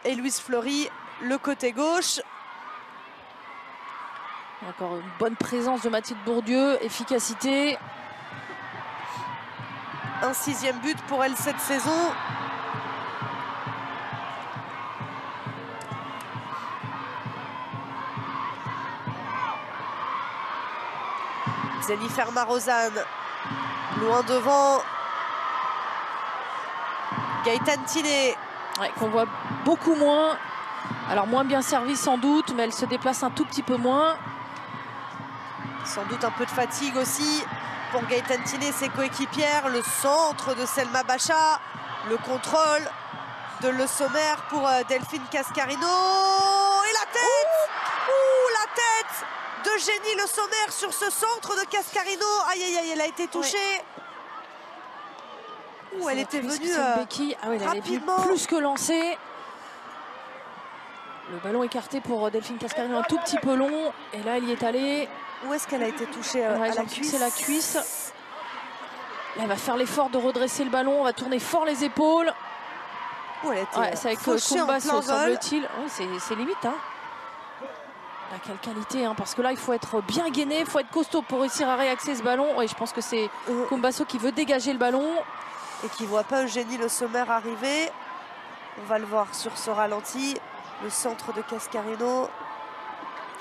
Et Louise Fleury, le côté gauche. Encore une bonne présence de Mathilde Bourdieu, efficacité. Un 6e but pour elle cette saison. Jennifer Marozane, loin devant. Gaëtane Tiné. Ouais, qu'on voit beaucoup moins. Alors moins bien servie sans doute, mais elle se déplace un tout petit peu moins. Sans doute un peu de fatigue aussi pour Gaëtane Tiné et ses coéquipières. Le centre de Selma Bacha. Le contrôle de Le Sommer pour Delphine Cascarino. Et la tête! Ouh, la tête d'Eugénie Le Sommer sur ce centre de Cascarino. Aïe, aïe, aïe, elle a été touchée. Ouais. Ouh, elle était venue ah oui, elle avait plus que lancée. Le ballon écarté pour Delphine Cascarino, un tout petit peu long. Et là, elle y est allée. Où est-ce qu'elle a été touchée à la cuisse? C'est la cuisse. Là, elle va faire l'effort de redresser le ballon. On va tourner fort les épaules. Oh, elle a été c'est avec fauchée en plein vol. semble-t-il. Oh, c'est limite. Hein. Ah, quelle qualité, hein, parce que là, il faut être bien gainé, il faut être costaud pour réussir à réaxer ce ballon. Oui, je pense que c'est Kumbasso qui veut dégager le ballon. Et qui ne voit pas Eugénie Le Sommer arriver. On va le voir sur ce ralenti. Le centre de Cascarino.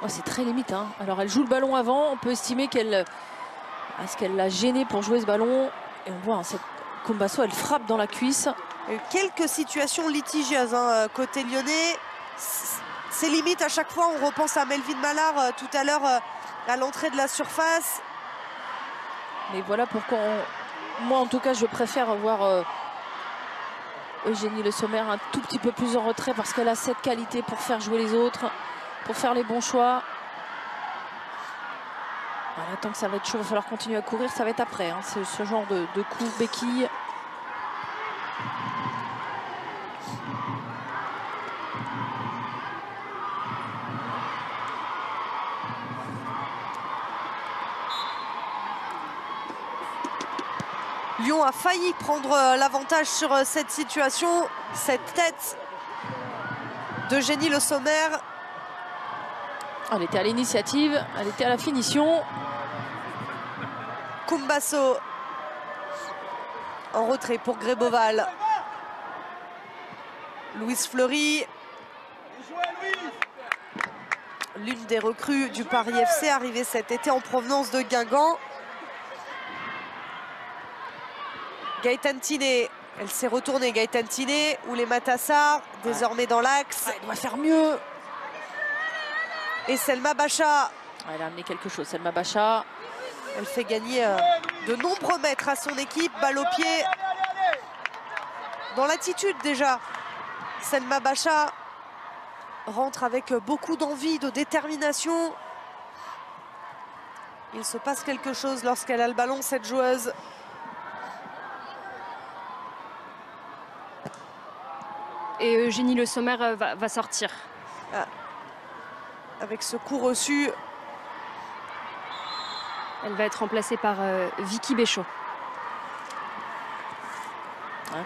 Oh, c'est très limite. Hein. Alors, elle joue le ballon avant. On peut estimer qu'elle l'a gêné pour jouer ce ballon. Et on voit, hein, Kumbasso, elle frappe dans la cuisse. Il y a eu quelques situations litigieuses hein, côté lyonnais. C'est limite à chaque fois. On repense à Melvin Mallard tout à l'heure à l'entrée de la surface. Mais voilà pourquoi moi en tout cas je préfère voir Eugénie Le Sommer un tout petit peu plus en retrait parce qu'elle a cette qualité pour faire jouer les autres, pour faire les bons choix. Voilà, tant que ça va être chaud, il va falloir continuer à courir, ça va être après. Hein. C'est ce genre de coup béquille. Lyon a failli prendre l'avantage sur cette situation. Cette tête d'Eugénie Le Sommer. Elle était à l'initiative, elle était à la finition. Kumbasso en retrait pour Gréboval. Louise Fleury. L'une des recrues du Paris FC arrivée cet été en provenance de Guingamp. Gaëtane Tiné, elle s'est retournée, Gaëtane Tiné, Oulet Matassar, désormais dans l'axe. Elle doit faire mieux. Et Selma Bacha. Elle a amené quelque chose, Selma Bacha. Elle fait gagner de nombreux mètres à son équipe, balle au pied. Dans l'attitude déjà, Selma Bacha rentre avec beaucoup d'envie, de détermination. Il se passe quelque chose lorsqu'elle a le ballon, cette joueuse. Et Eugénie Le Sommer va sortir. Ah. Avec ce coup reçu. Elle va être remplacée par Vicky Béchot.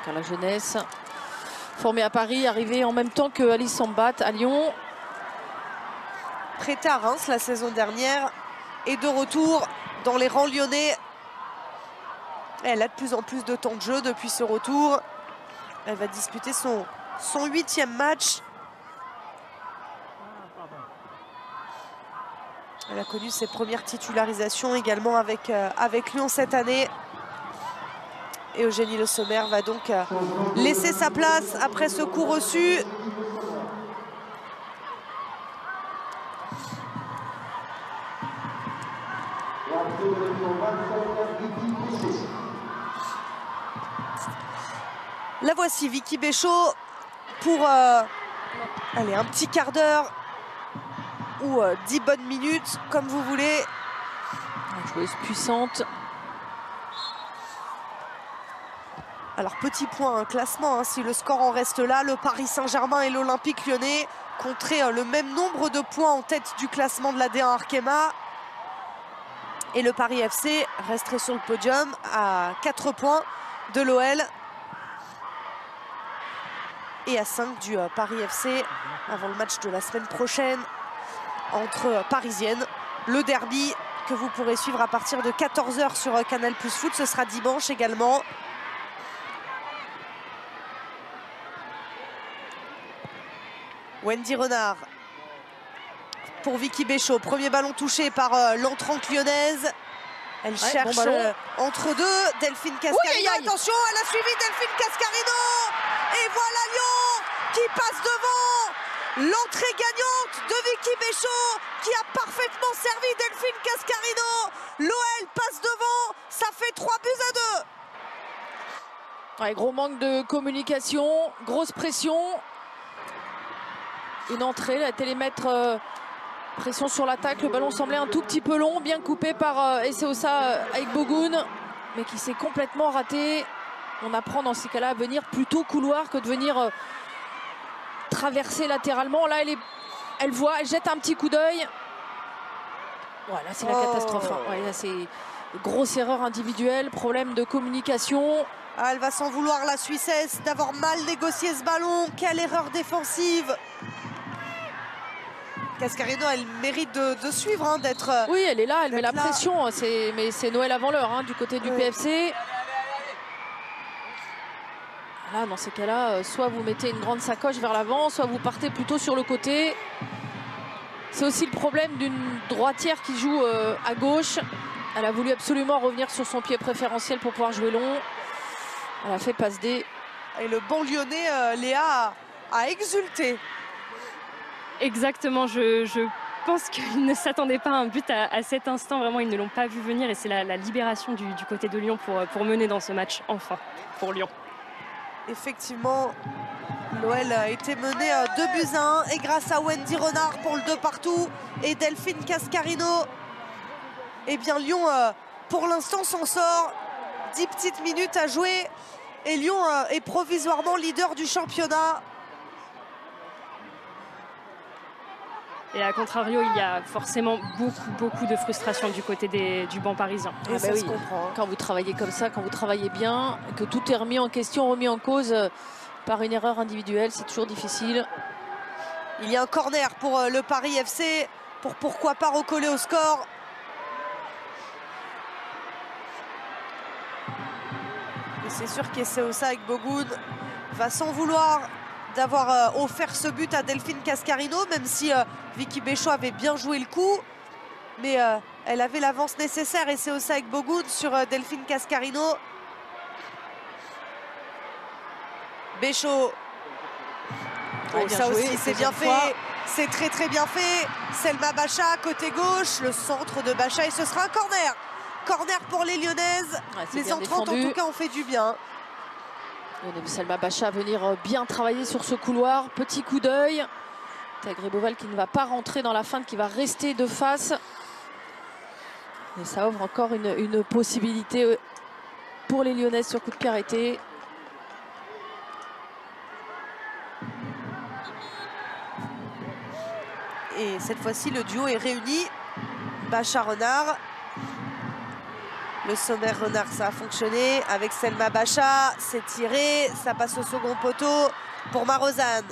Car la jeunesse formée à Paris, arrivée en même temps que Alice Sambat à Lyon. Prêtée à Reims la saison dernière et de retour dans les rangs lyonnais. Elle a de plus en plus de temps de jeu depuis ce retour. Elle va disputer son 8e match. Elle a connu ses premières titularisations également avec Lyon cette année. Et Eugénie Le Sommer va donc laisser sa place après ce coup reçu. La voici, Vicky Béchot, pour allez, un petit quart d'heure ou 10 bonnes minutes, comme vous voulez. Une joueuse puissante. Alors, petit point, un classement, hein, si le score en reste là, le Paris Saint-Germain et l'Olympique Lyonnais compteraient le même nombre de points en tête du classement de la D1 Arkema. Et le Paris FC resterait sur le podium à 4 points de l'OL. Et à 5 du Paris FC avant le match de la semaine prochaine entre Parisiennes. Le derby que vous pourrez suivre à partir de 14 h sur Canal+ Foot. Ce sera dimanche également. Wendy Renard pour Vicky Béchot. Premier ballon touché par l'entrante lyonnaise. Elle cherche entre deux. Delphine Cascarino. Attention, elle a suivi Delphine Cascarino. Et voilà Lyon qui passe devant. L'entrée gagnante de Vicky Béchot qui a parfaitement servi Delphine Cascarino. L'OL passe devant. Ça fait 3 buts à 2. Ouais, gros manque de communication, grosse pression. Une entrée, la télémètre, pression sur l'attaque. Le ballon semblait un tout petit peu long, bien coupé par Eseosa avec Bogoun, mais qui s'est complètement raté. On apprend dans ces cas-là à venir plutôt couloir que de venir traverser latéralement. Là, elle voit, elle jette un petit coup d'œil. Voilà, c'est la catastrophe. Hein. Ouais, là, c'est grosse erreur individuelle, problème de communication. Ah, elle va s'en vouloir, la Suissesse, d'avoir mal négocié ce ballon. Quelle erreur défensive. Cascarino, elle mérite de suivre, hein, d'être... Oui, elle est là, elle met la pression. Mais c'est Noël avant l'heure, hein, du côté du PFC. Là, dans ces cas-là, soit vous mettez une grande sacoche vers l'avant, soit vous partez plutôt sur le côté. C'est aussi le problème d'une droitière qui joue à gauche. Elle a voulu absolument revenir sur son pied préférentiel pour pouvoir jouer long. Elle a fait passe D. Et le bon Lyonnais, Léa, a exulté. Exactement, je pense qu'ils ne s'attendaient pas à un but à cet instant. Vraiment, ils ne l'ont pas vu venir. Et c'est la libération du côté de Lyon pour mener dans ce match, enfin, pour Lyon. Effectivement, l'OL a été mené 2 buts à 1. Et grâce à Wendy Renard pour le 2 partout et Delphine Cascarino, eh bien Lyon, pour l'instant, s'en sort. 10 petites minutes à jouer. Et Lyon est provisoirement leader du championnat. Et à contrario, il y a forcément beaucoup de frustration du côté du banc parisien. Et ça se comprend. Quand vous travaillez comme ça, quand vous travaillez bien, que tout est remis en question, remis en cause par une erreur individuelle, c'est toujours difficile. Il y a un corner pour le Paris FC, pour pourquoi pas recoller au score. Et c'est sûr qu'Eseosa avec Bogoun va s'en vouloir d'avoir offert ce but à Delphine Cascarino, même si Vicky Béchot avait bien joué le coup. Mais elle avait l'avance nécessaire, Eseosa avec Bogoun sur Delphine Cascarino. Béchot. Oh, ça aussi, c'est bien fait. C'est très bien fait. Selma Bacha, côté gauche, le centre de Bacha. Et ce sera un corner. Corner pour les Lyonnaises. Ouais, les entrantes, en tout cas, ont fait du bien. On aime Selma Bacha venir bien travailler sur ce couloir. Petit coup d'œil. Tagré-Beauval qui ne va pas rentrer dans la feinte, qui va rester de face. Et ça ouvre encore une possibilité pour les Lyonnaises sur coup de pied arrêté. Et cette fois-ci, le duo est réuni. Bacha-Renard. Le sommaire renard, ça a fonctionné avec Selma Bacha. C'est tiré, ça passe au second poteau pour Marozane.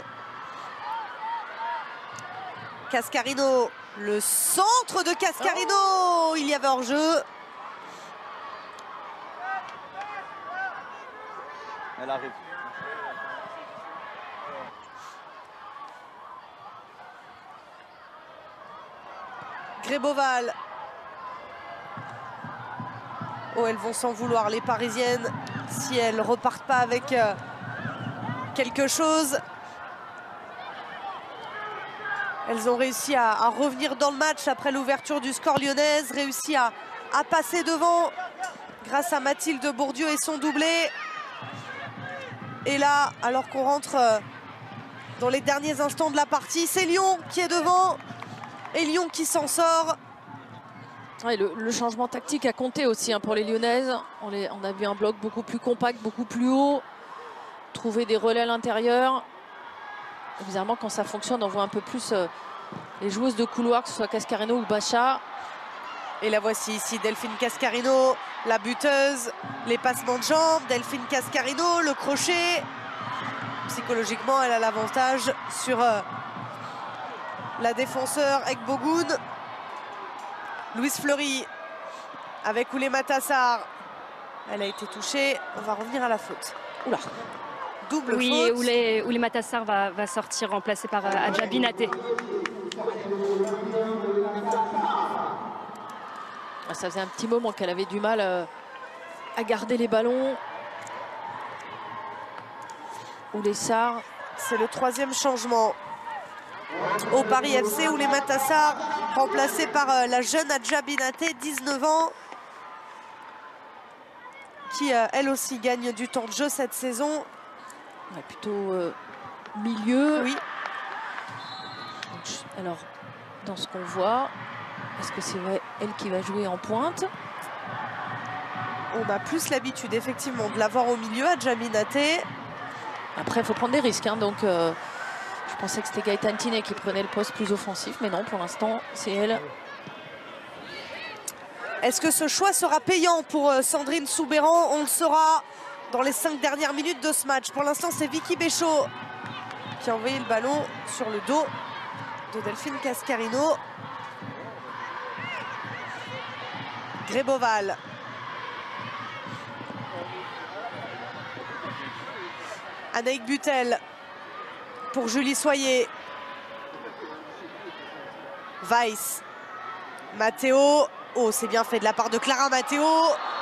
Cascarino, le centre de Cascarino. Il y avait hors-jeu. Elle arrive. Gréboval. Oh, elles vont s'en vouloir, les Parisiennes, si elles repartent pas avec quelque chose. Elles ont réussi à revenir dans le match après l'ouverture du score lyonnaise, réussi à passer devant grâce à Mathilde Bourdieu et son doublé. Et là, alors qu'on rentre dans les derniers instants de la partie, c'est Lyon qui est devant et Lyon qui s'en sort. Ouais, le changement tactique a compté aussi hein, pour les Lyonnaises. On a vu un bloc beaucoup plus compact, beaucoup plus haut. Trouver des relais à l'intérieur. Évidemment, quand ça fonctionne, on voit un peu plus les joueuses de couloir, que ce soit Cascarino ou Bacha. Et la voici ici, Delphine Cascarino, la buteuse, les passements de jambes, Delphine Cascarino, le crochet. Psychologiquement, elle a l'avantage sur la défenseur Ekbogoun. Louise Fleury avec Oulema Tassar. Elle a été touchée. On va revenir à la faute. Oula. Double oui, faute. Oui, Oulema Tassar va sortir remplacée par Adja Binaté. Ça faisait un petit moment qu'elle avait du mal à garder les ballons. Oulessar. C'est le troisième changement au Paris FC. Oulema Tassar remplacée par la jeune Adja Binaté, 19 ans, qui elle aussi gagne du temps de jeu cette saison. Ouais, plutôt milieu. Oui. Alors, dans ce qu'on voit, est-ce que c'est elle qui va jouer en pointe? On a plus l'habitude effectivement de la voir au milieu, Adja Binaté. Après, il faut prendre des risques. Hein, donc, je pensais que c'était Gaëtane Tinet qui prenait le poste plus offensif. Mais non, pour l'instant, c'est elle. Est-ce que ce choix sera payant pour Sandrine Soubeyran? On le saura dans les 5 dernières minutes de ce match. Pour l'instant, c'est Vicky Béchaud qui a envoyé le ballon sur le dos de Delphine Cascarino. Gréboval. Anaïk Butel pour Julie Soyer. Weiss. Matteo. Oh, c'est bien fait de la part de Clara Matteo.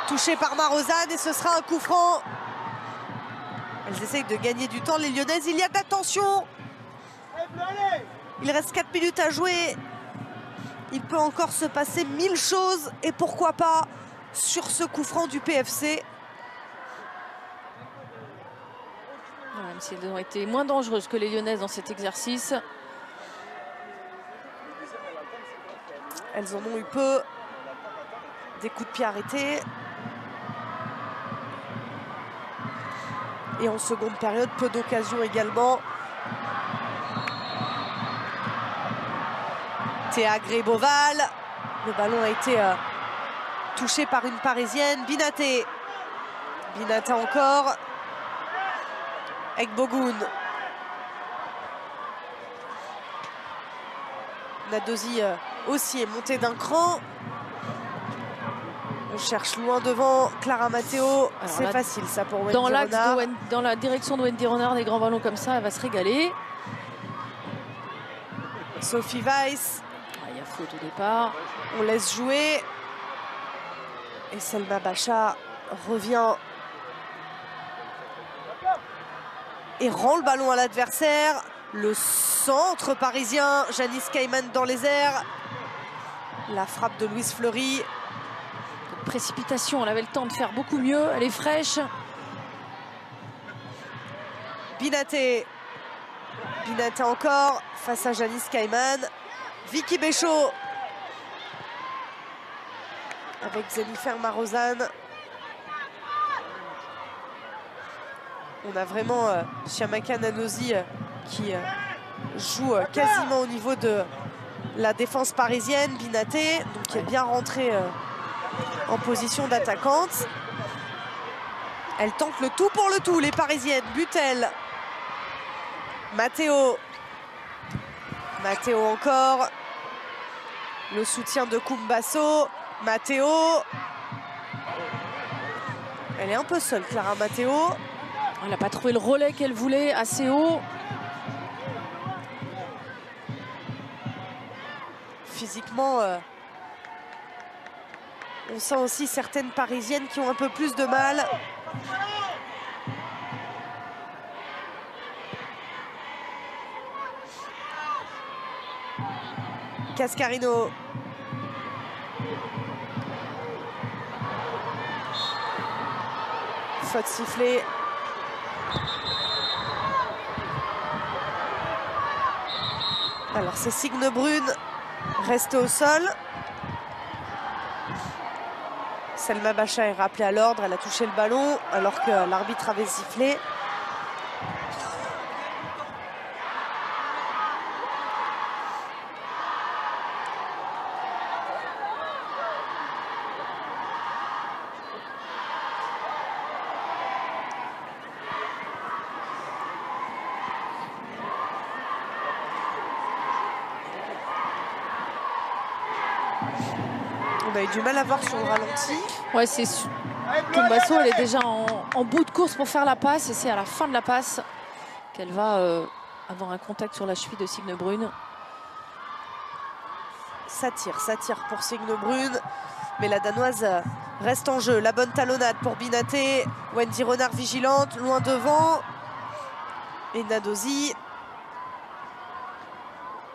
Touché par Marozane et ce sera un coup franc. Elles essayent de gagner du temps, les Lyonnaises. Il y a de la tension. Il reste 4 minutes à jouer. Il peut encore se passer 1000 choses. Et pourquoi pas sur ce coup franc du PFC. Même si elles ont été moins dangereuses que les Lyonnaises dans cet exercice. Elles en ont eu peu. Des coups de pied arrêtés. Et en seconde période, peu d'occasions également. Théa Gréboval. Le ballon a été touché par une Parisienne. Binaté. Binaté encore. Ekbogoun. Nadosi aussi est montée d'un cran. On cherche loin devant Clara Matteo. C'est facile ça pour Wendy Renard. Dans la direction de Wendy Renard, des grands ballons comme ça, elle va se régaler. Sophie Weiss. Il y a faute au départ. On laisse jouer. Et Selma Bacha revient. Et rend le ballon à l'adversaire. Le centre parisien. Janice Cayman dans les airs. La frappe de Louise Fleury. Précipitation, elle avait le temps de faire beaucoup mieux. Elle est fraîche. Binaté. Binaté encore face à Janice Cayman. Vicky Béchaud. Avec Jennifer Marozane. On a vraiment Chiamaka Nanosi qui joue quasiment au niveau de la défense parisienne. Binaté, donc qui est bien rentré en position d'attaquante. Elle tente le tout pour le tout, les Parisiennes. Butel. Matteo. Matteo encore. Le soutien de Kumbasso. Matteo. Elle est un peu seule, Clara Matteo. Elle n'a pas trouvé le relais qu'elle voulait assez haut. Physiquement, on sent aussi certaines Parisiennes qui ont un peu plus de mal. Cascarino. Faute sifflée. Alors c'est Signe Brune resté au sol. Selma Bacha est rappelée à l'ordre, elle a touché le ballon alors que l'arbitre avait sifflé. On a eu du mal à voir sur le ralenti. Ouais, c'est Kumbasso, elle est déjà en bout de course pour faire la passe et c'est à la fin de la passe qu'elle va avoir un contact sur la cheville de Signe Brune. Ça tire pour Signe Brune, mais la Danoise reste en jeu. La bonne talonnade pour Binaté. Wendy Renard vigilante, loin devant. Et Nadosi.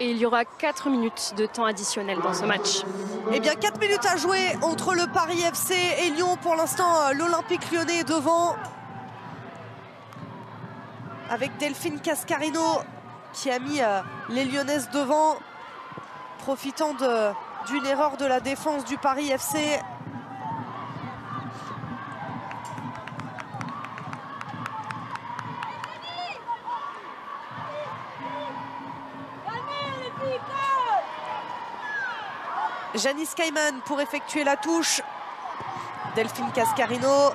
Et il y aura 4 minutes de temps additionnel dans ce match. Eh bien, 4 minutes à jouer entre le Paris FC et Lyon. Pour l'instant, l'Olympique Lyonnais est devant. Avec Delphine Cascarino qui a mis les Lyonnaises devant. Profitant d'une erreur de la défense du Paris FC. Janice Kaiman pour effectuer la touche. Delphine Cascarino.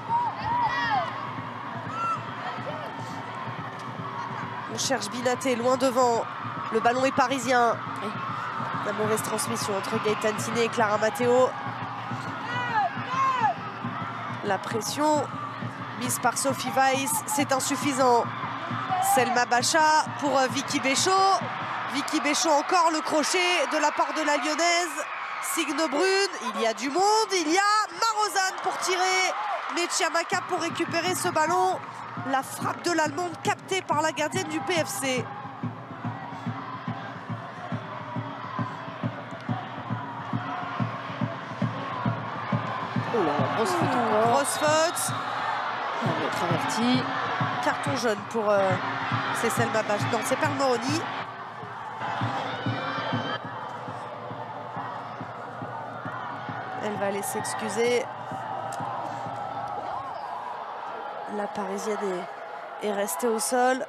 On cherche Binaté loin devant. Le ballon est parisien. La mauvaise transmission entre Gaëtane Tiné et Clara Matteo. La pression mise par Sophie Weiss, c'est insuffisant. Selma Bacha pour Vicky Béchaud. Vicky Béchaud encore, le crochet de la part de la Lyonnaise. Signe Brune, il y a du monde, il y a Marozane pour tirer. Mais Chiamaka pour récupérer ce ballon. La frappe de l'Allemande captée par la gardienne du PFC. Oh là, grosse faute encore. Grosse faute. Elle va être avertie. Carton jaune pour c'est Selma Bacha. Non, c'est Perle Moroni. Elle va aller s'excuser. La Parisienne est restée au sol.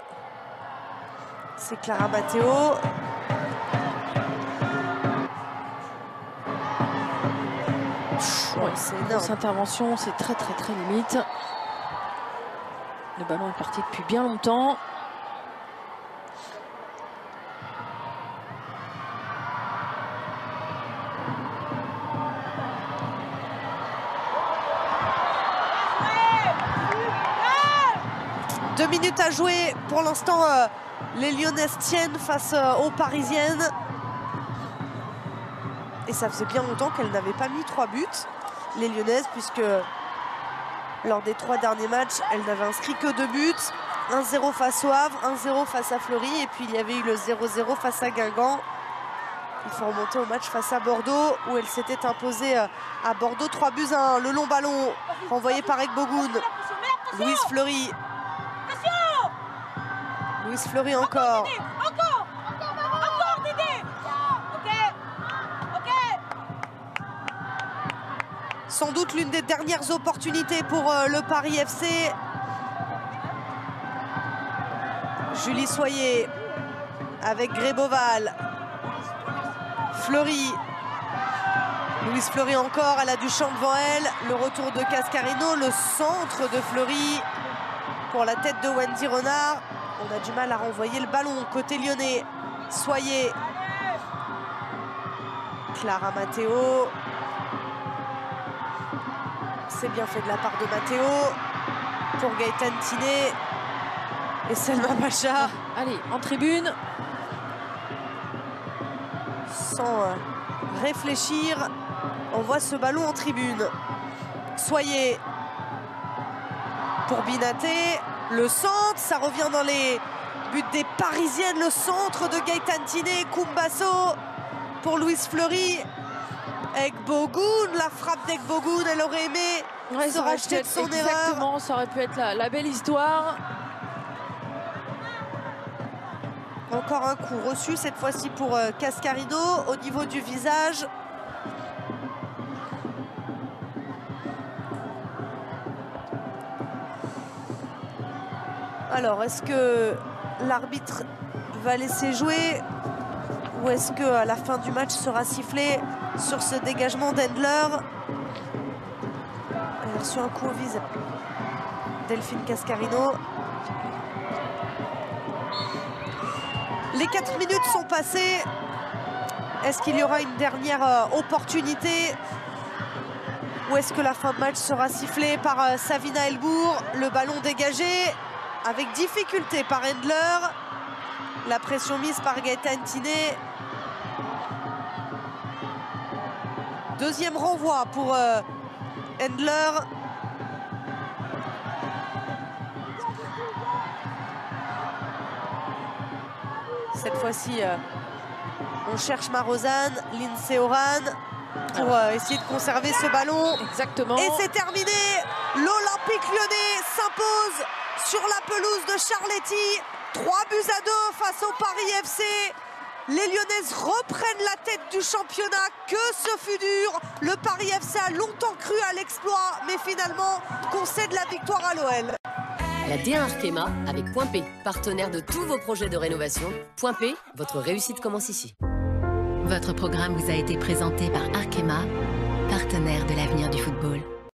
C'est Clara Matteo. Ouais, c'est énorme. grosse intervention, c'est très limite. Le ballon est parti depuis bien longtemps. Deux minutes à jouer. Pour l'instant, les Lyonnaises tiennent face aux Parisiennes. Et ça faisait bien longtemps qu'elles n'avaient pas mis 3 buts, les Lyonnaises, puisque lors des 3 derniers matchs, elles n'avaient inscrit que 2 buts. 1-0 face au Havre, 1-0 face à Fleury, et puis il y avait eu le 0-0 face à Guingamp. Il faut remonter au match face à Bordeaux, où elle s'était imposée à Bordeaux 3-1. Le long ballon renvoyé par Ekbogoun. Louise Fleury. Louise Fleury encore. Sans doute l'une des dernières opportunités pour le Paris FC. Julie Soyer avec Gréboval. Fleury. Louise Fleury encore, elle a du champ devant elle. Le retour de Cascarino, le centre de Fleury pour la tête de Wendy Renard. On a du mal à renvoyer le ballon côté lyonnais. Soyer. Clara Matteo. C'est bien fait de la part de Matteo. Pour Gaëtan Tiné. Et Selma Pacha. Allez, en tribune. Sans réfléchir, on voit ce ballon en tribune. Soyer pour Binaté. Le centre, ça revient dans les buts des Parisiennes. Le centre de Gaëtan Tiné. Kumbasso pour Louise Fleury. Egbogoun, la frappe d'Egbogoun, elle aurait aimé se racheter de son erreur. Exactement, ça aurait pu être la belle histoire. Encore un coup reçu, cette fois-ci pour Cascarino, au niveau du visage. Alors, est-ce que l'arbitre va laisser jouer ou est-ce qu'à la fin du match sera sifflé sur ce dégagement d'Endler? Elle a reçu un coup au visage. Delphine Cascarino. Les 4 minutes sont passées. Est-ce qu'il y aura une dernière opportunité? Ou est-ce que la fin de match sera sifflée par Savina Elbourg? Le ballon dégagé avec difficulté par Endler. La pression mise par Gaëtan Tiné. Deuxième renvoi pour Endler. Cette fois-ci, on cherche Marozane, Lindsay Oran pour essayer de conserver ce ballon. Exactement. Et c'est terminé. L'Olympique Lyonnais s'impose sur la pelouse de Charletti. 3 buts à 2 face au Paris FC. Les Lyonnaises reprennent la tête du championnat. Que ce fut dur. Le Paris FC a longtemps cru à l'exploit, mais finalement concède la victoire à l'OL. La D1 Arkema avec Point P, partenaire de tous vos projets de rénovation. Point P, votre réussite commence ici. Votre programme vous a été présenté par Arkema, partenaire de l'avenir du football.